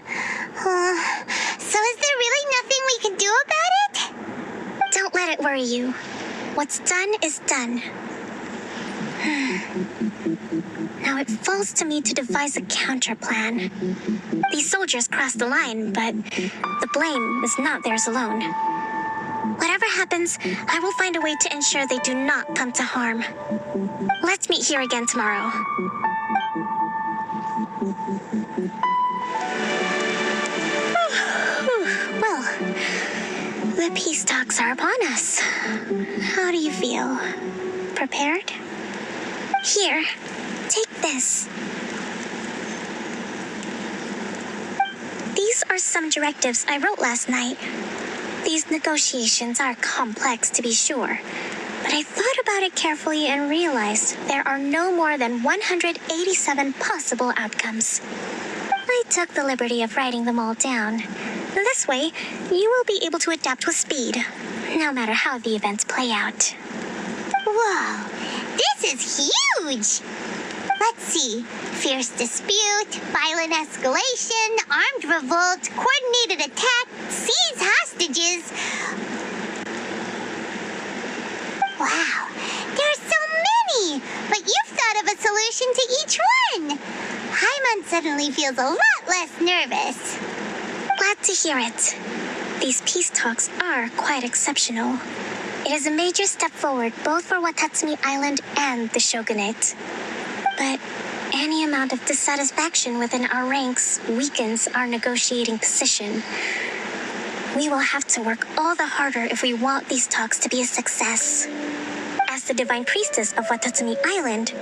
So is there really nothing we can do about it? Don't let it worry you. What's done is done. Now it falls to me to devise a counter plan. These soldiers crossed the line, but the blame is not theirs alone. Whatever happens, I will find a way to ensure they do not come to harm. Let's meet here again tomorrow. Well, the peace talks are upon us. How do you feel? Prepared? Here, take this. These are some directives I wrote last night. These negotiations are complex, to be sure, but I thought about it carefully and realized there are no more than 187 possible outcomes. I took the liberty of writing them all down. This way, you will be able to adapt with speed, no matter how the events play out. Whoa, this is huge! Let's see. Fierce dispute, violent escalation, armed revolt, coordinated attack, seize hostages. Wow, there are so many! But you've thought of a solution to each one! Paimon suddenly feels a lot less nervous. Glad to hear it. These peace talks are quite exceptional. It is a major step forward both for Watatsumi Island and the Shogunate. But any amount of dissatisfaction within our ranks weakens our negotiating position. We will have to work all the harder if we want these talks to be a success. As the Divine Priestess of Watatsumi Island,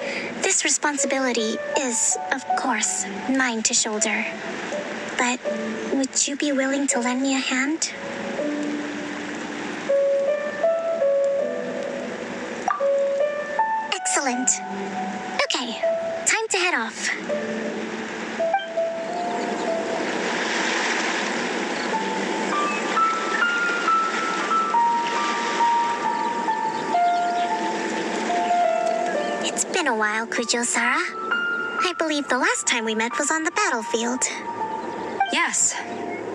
this responsibility is, of course, mine to shoulder. But would you be willing to lend me a hand? Excellent. Okay, time to head off. It's been a while, Kujo-Sara. I believe the last time we met was on the battlefield. Yes,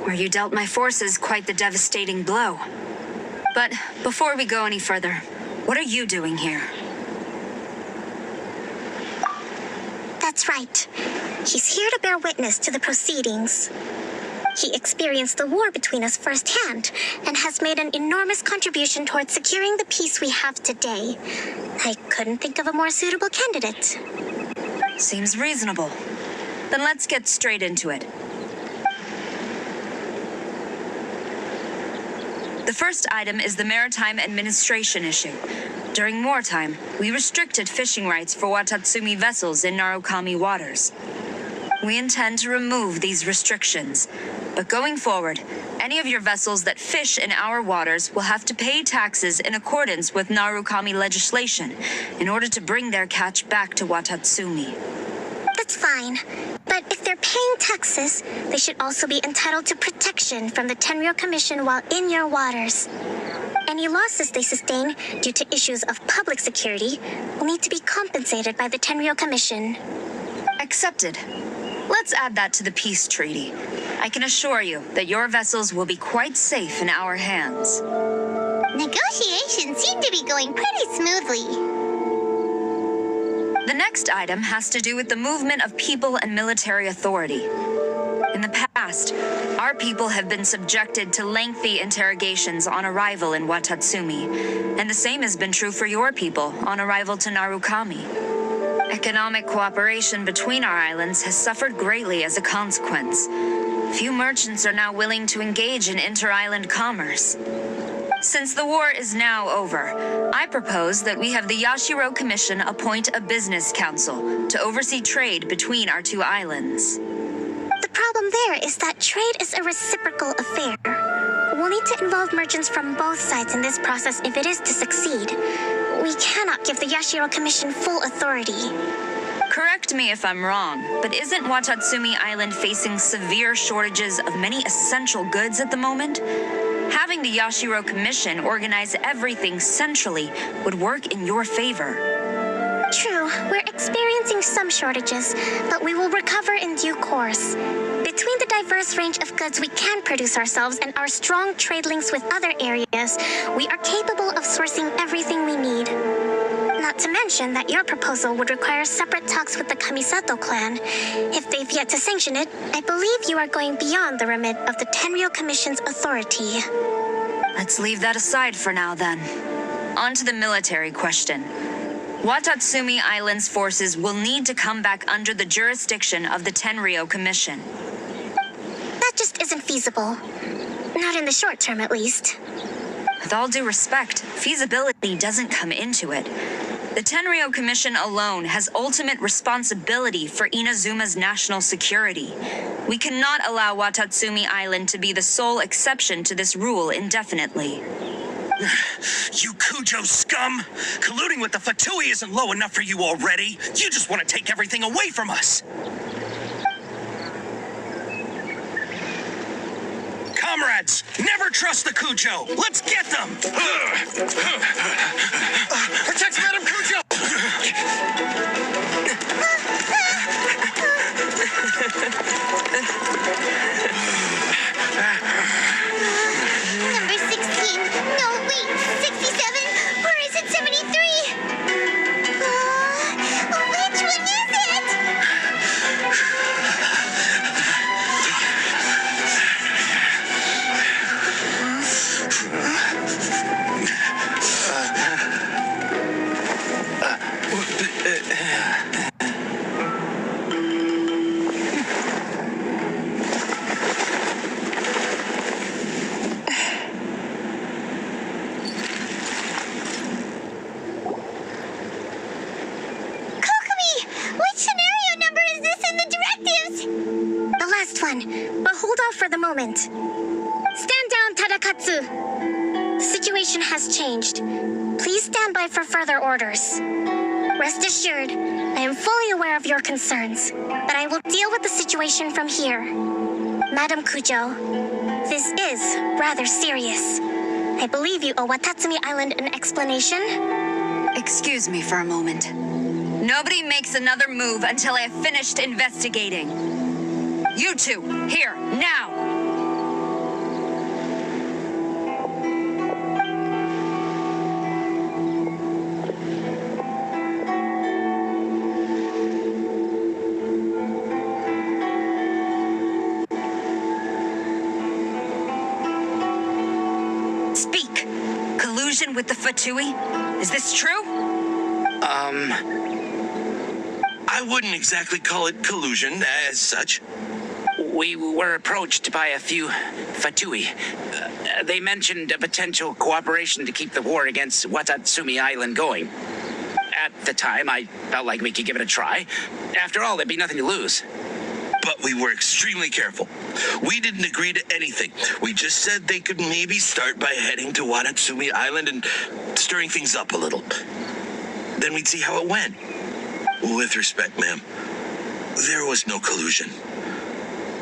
where you dealt my forces quite the devastating blow. But before we go any further, what are you doing here? That's right. He's here to bear witness to the proceedings. He experienced the war between us firsthand and has made an enormous contribution towards securing the peace we have today. I couldn't think of a more suitable candidate. Seems reasonable. Then let's get straight into it. The first item is the Maritime Administration issue. During wartime, we restricted fishing rights for Watatsumi vessels in Narukami waters. We intend to remove these restrictions. But going forward, any of your vessels that fish in our waters will have to pay taxes in accordance with Narukami legislation in order to bring their catch back to Watatsumi. That's fine. But if they're paying taxes, they should also be entitled to protection from the Tenryou Commission while in your waters. Any losses they sustain due to issues of public security will need to be compensated by the Tenryou Commission. Accepted. Let's add that to the peace treaty. I can assure you that your vessels will be quite safe in our hands. Negotiations seem to be going pretty smoothly. The next item has to do with the movement of people and military authority. In the past, our people have been subjected to lengthy interrogations on arrival in Watatsumi, and the same has been true for your people on arrival to Narukami. Economic cooperation between our islands has suffered greatly as a consequence. Few merchants are now willing to engage in inter-island commerce. Since the war is now over, I propose that we have the Yashiro Commission appoint a business council to oversee trade between our two islands. The problem there is that trade is a reciprocal affair. We'll need to involve merchants from both sides in this process if it is to succeed. We cannot give the Yashiro Commission full authority. Correct me if I'm wrong, but isn't Watatsumi Island facing severe shortages of many essential goods at the moment? Having the Yashiro Commission organize everything centrally would work in your favor. True, we're experiencing some shortages, but we will recover in due course. Between the diverse range of goods we can produce ourselves and our strong trade links with other areas, we are capable of sourcing everything we need. Not to mention that your proposal would require separate talks with the Kamisato clan. If they've yet to sanction it, I believe you are going beyond the remit of the Tenryou Commission's authority. Let's leave that aside for now then. On to the military question. Watatsumi Island's forces will need to come back under the jurisdiction of the Tenryou Commission. That just isn't feasible. Not in the short term, at least. With all due respect, feasibility doesn't come into it. The Tenryou Commission alone has ultimate responsibility for Inazuma's national security. We cannot allow Watatsumi Island to be the sole exception to this rule indefinitely. You Kujo scum! Colluding with the Fatui isn't low enough for you already. You just want to take everything away from us. Comrades, never trust the Kujo. Let's get them! Protect Madam Kujo! Number 16. No, wait. 67? Or is it 73? Which one is it? But hold off for the moment. Stand down, Tadakatsu. The situation has changed. Please stand by for further orders. Rest assured, I am fully aware of your concerns, but I will deal with the situation from here. Madam Kujo, this is rather serious. I believe you owe Watatsumi Island an explanation. Excuse me for a moment. Nobody makes another move until I have finished investigating. You two, here, now! Speak! Collusion with the Fatui? Is this true? I wouldn't exactly call it collusion as such. We were approached by a few Fatui. They mentioned a potential cooperation to keep the war against Watatsumi Island going. At the time, I felt like we could give it a try. After all, there'd be nothing to lose. But we were extremely careful. We didn't agree to anything. We just said they could maybe start by heading to Watatsumi Island and stirring things up a little. Then we'd see how it went. With respect, ma'am, there was no collusion.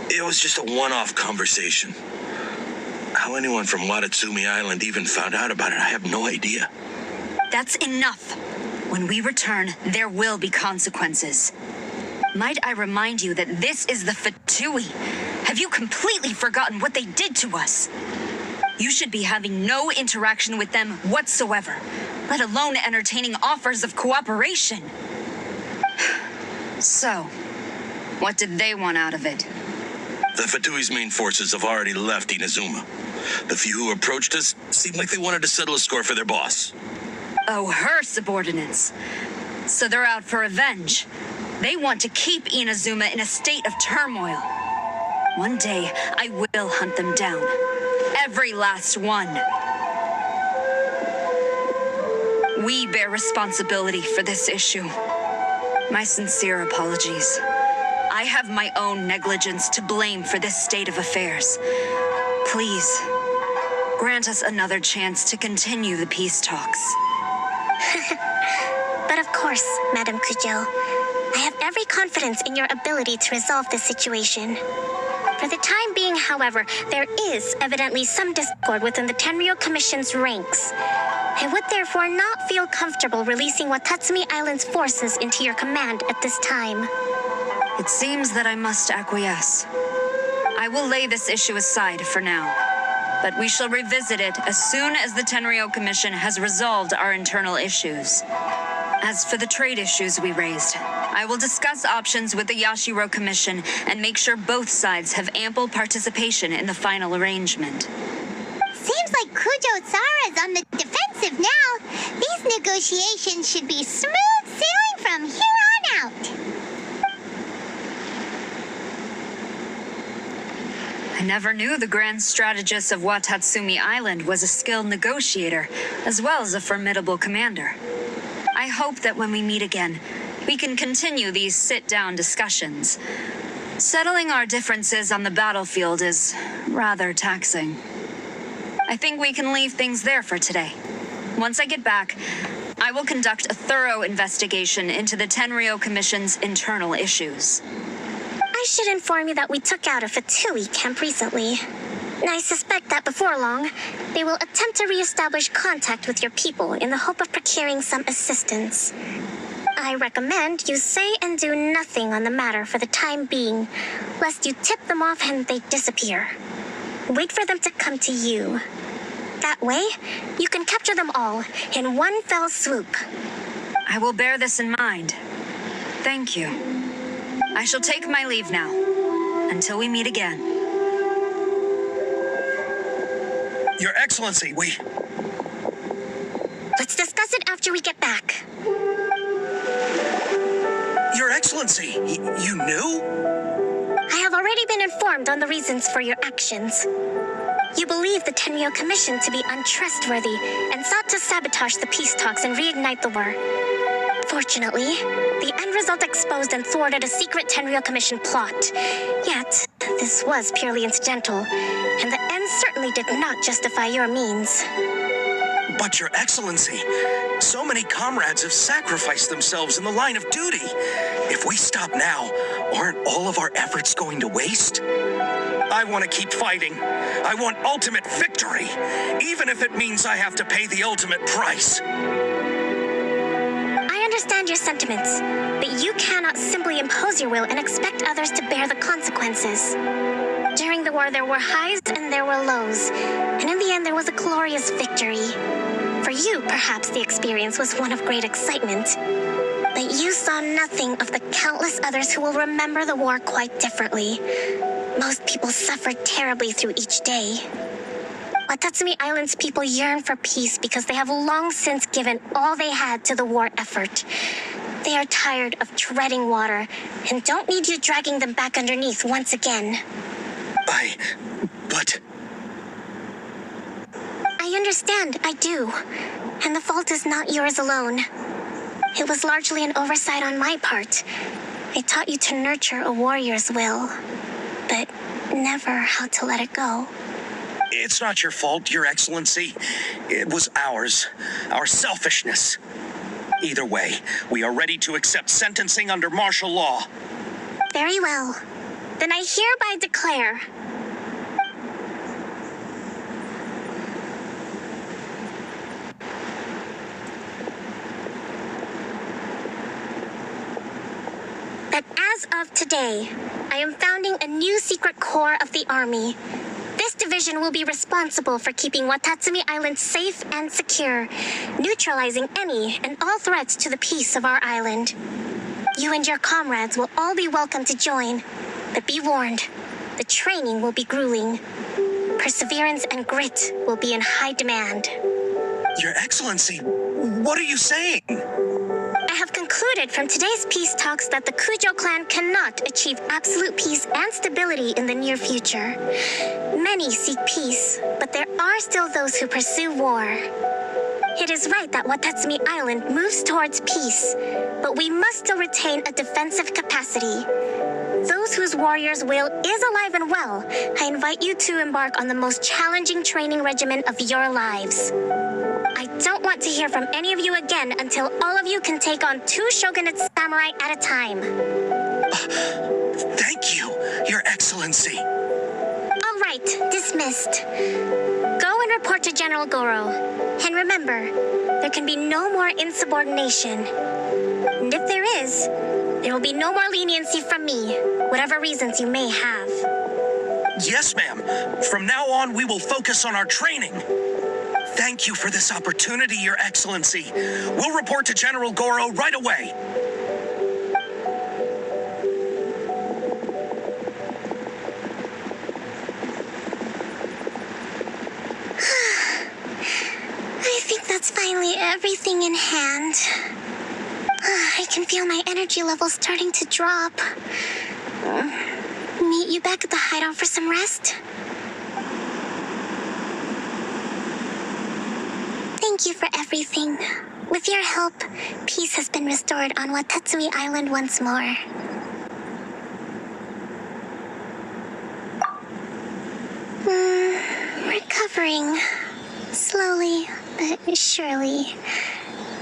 It was just a one-off conversation. How anyone from Watatsumi Island even found out about it, I have no idea. That's enough. When we return, there will be consequences. Might I remind you that this is the Fatui? Have you completely forgotten what they did to us? You should be having no interaction with them whatsoever, let alone entertaining offers of cooperation. So, what did they want out of it? The Fatui's main forces have already left Inazuma. The few who approached us seemed like they wanted to settle a score for their boss. Oh, her subordinates. So they're out for revenge. They want to keep Inazuma in a state of turmoil. One day, I will hunt them down. Every last one. We bear responsibility for this issue. My sincere apologies. I have my own negligence to blame for this state of affairs. Please, grant us another chance to continue the peace talks. But of course, Madam Kujo, I have every confidence in your ability to resolve this situation. For the time being, however, there is evidently some discord within the Tenryou Commission's ranks. I would therefore not feel comfortable releasing Watatsumi Island's forces into your command at this time. It seems that I must acquiesce. I will lay this issue aside for now, but we shall revisit it as soon as the Tenryou Commission has resolved our internal issues. As for the trade issues we raised, I will discuss options with the Yashiro Commission and make sure both sides have ample participation in the final arrangement. Seems like Kujo-sara's on the defensive now. These negotiations should be smooth sailing from here on out. I never knew the grand strategist of Watatsumi Island was a skilled negotiator, as well as a formidable commander. I hope that when we meet again, we can continue these sit-down discussions. Settling our differences on the battlefield is rather taxing. I think we can leave things there for today. Once I get back, I will conduct a thorough investigation into the Tenryou Commission's internal issues. I should inform you that we took out a Fatui camp recently. I suspect that before long, they will attempt to re-establish contact with your people in the hope of procuring some assistance. I recommend you say and do nothing on the matter for the time being, lest you tip them off and they disappear. Wait for them to come to you. That way, you can capture them all in one fell swoop. I will bear this in mind. Thank you. I shall take my leave now. Until we meet again. Your Excellency, we... Let's discuss it after we get back. Your Excellency, you knew? I have already been informed on the reasons for your actions. You believe the Tenryou Commission to be untrustworthy and sought to sabotage the peace talks and reignite the war. Fortunately, the end result exposed and thwarted a secret Tenryou Commission plot. Yet, this was purely incidental, and the end certainly did not justify your means. But Your Excellency, so many comrades have sacrificed themselves in the line of duty. If we stop now, aren't all of our efforts going to waste? I want to keep fighting. I want ultimate victory, even if it means I have to pay the ultimate price. I understand your sentiments, but you cannot simply impose your will and expect others to bear the consequences. During the war, there were highs and there were lows, and in the end, there was a glorious victory. For you, perhaps the experience was one of great excitement, but you saw nothing of the countless others who will remember the war quite differently. Most people suffered terribly through each day. Watatsumi Island's people yearn for peace because they have long since given all they had to the war effort. They are tired of treading water and don't need you dragging them back underneath once again. But... I understand, I do. And the fault is not yours alone. It was largely an oversight on my part. I taught you to nurture a warrior's will, but never how to let it go. It's not your fault, Your Excellency. It was ours. Our selfishness. Either way, we are ready to accept sentencing under martial law. Very well. Then I hereby declare that as of today, I am founding a new secret corps of the army. This division will be responsible for keeping Watatsumi Island safe and secure, neutralizing any and all threats to the peace of our island. You and your comrades will all be welcome to join, but be warned, the training will be grueling. Perseverance and grit will be in high demand. Your Excellency, what are you saying? I have concluded from today's peace talks that the Kujo clan cannot achieve absolute peace and stability in the near future. Many seek peace, but there are still those who pursue war. It is right that Watatsumi Island moves towards peace, but we must still retain a defensive capacity. Those whose warrior's will is alive and well, I invite you to embark on the most challenging training regimen of your lives. I don't want to hear from any of you again until all of you can take on 2 shogunate samurai at a time. Thank you, Your Excellency. All right, dismissed. Go and report to General Goro. And remember, there can be no more insubordination. And if there is, there will be no more leniency from me, whatever reasons you may have. Yes, ma'am. From now on, we will focus on our training. Thank you for this opportunity, Your Excellency. We'll report to General Goro right away. I think that's finally everything in hand. I can feel my energy levels starting to drop. Meet you back at the hideout for some rest? Thank you for everything. With your help, peace has been restored on Watatsumi Island once more. Recovering. Slowly, but surely.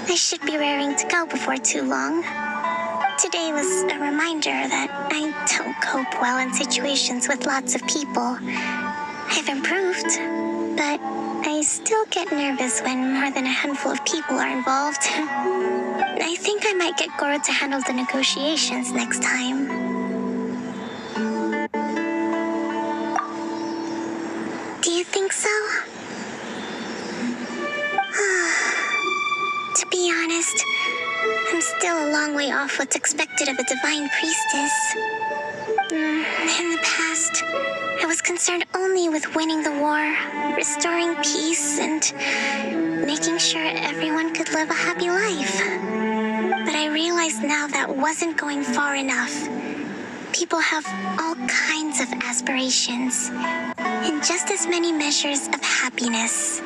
I should be raring to go before too long. Today was a reminder that I don't cope well in situations with lots of people. I've improved, but I still get nervous when more than a handful of people are involved. I think I might get Goro to handle the negotiations next time. Do you think so? To be honest, I'm still a long way off what's expected of a divine priestess. In the past, I was concerned only with winning the war, restoring peace, and making sure everyone could live a happy life. But I realize now that wasn't going far enough. People have all kinds of aspirations, and just as many measures of happiness.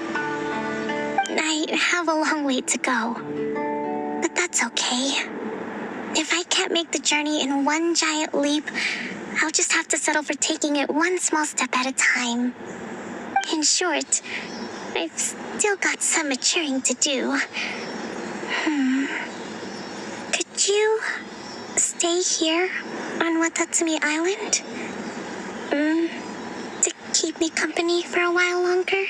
I have a long way to go, but that's okay. If I can't make the journey in one giant leap, I'll just have to settle for taking it one small step at a time. In short, I've still got some maturing to do. Could you stay here on Watatsumi Island? To keep me company for a while longer?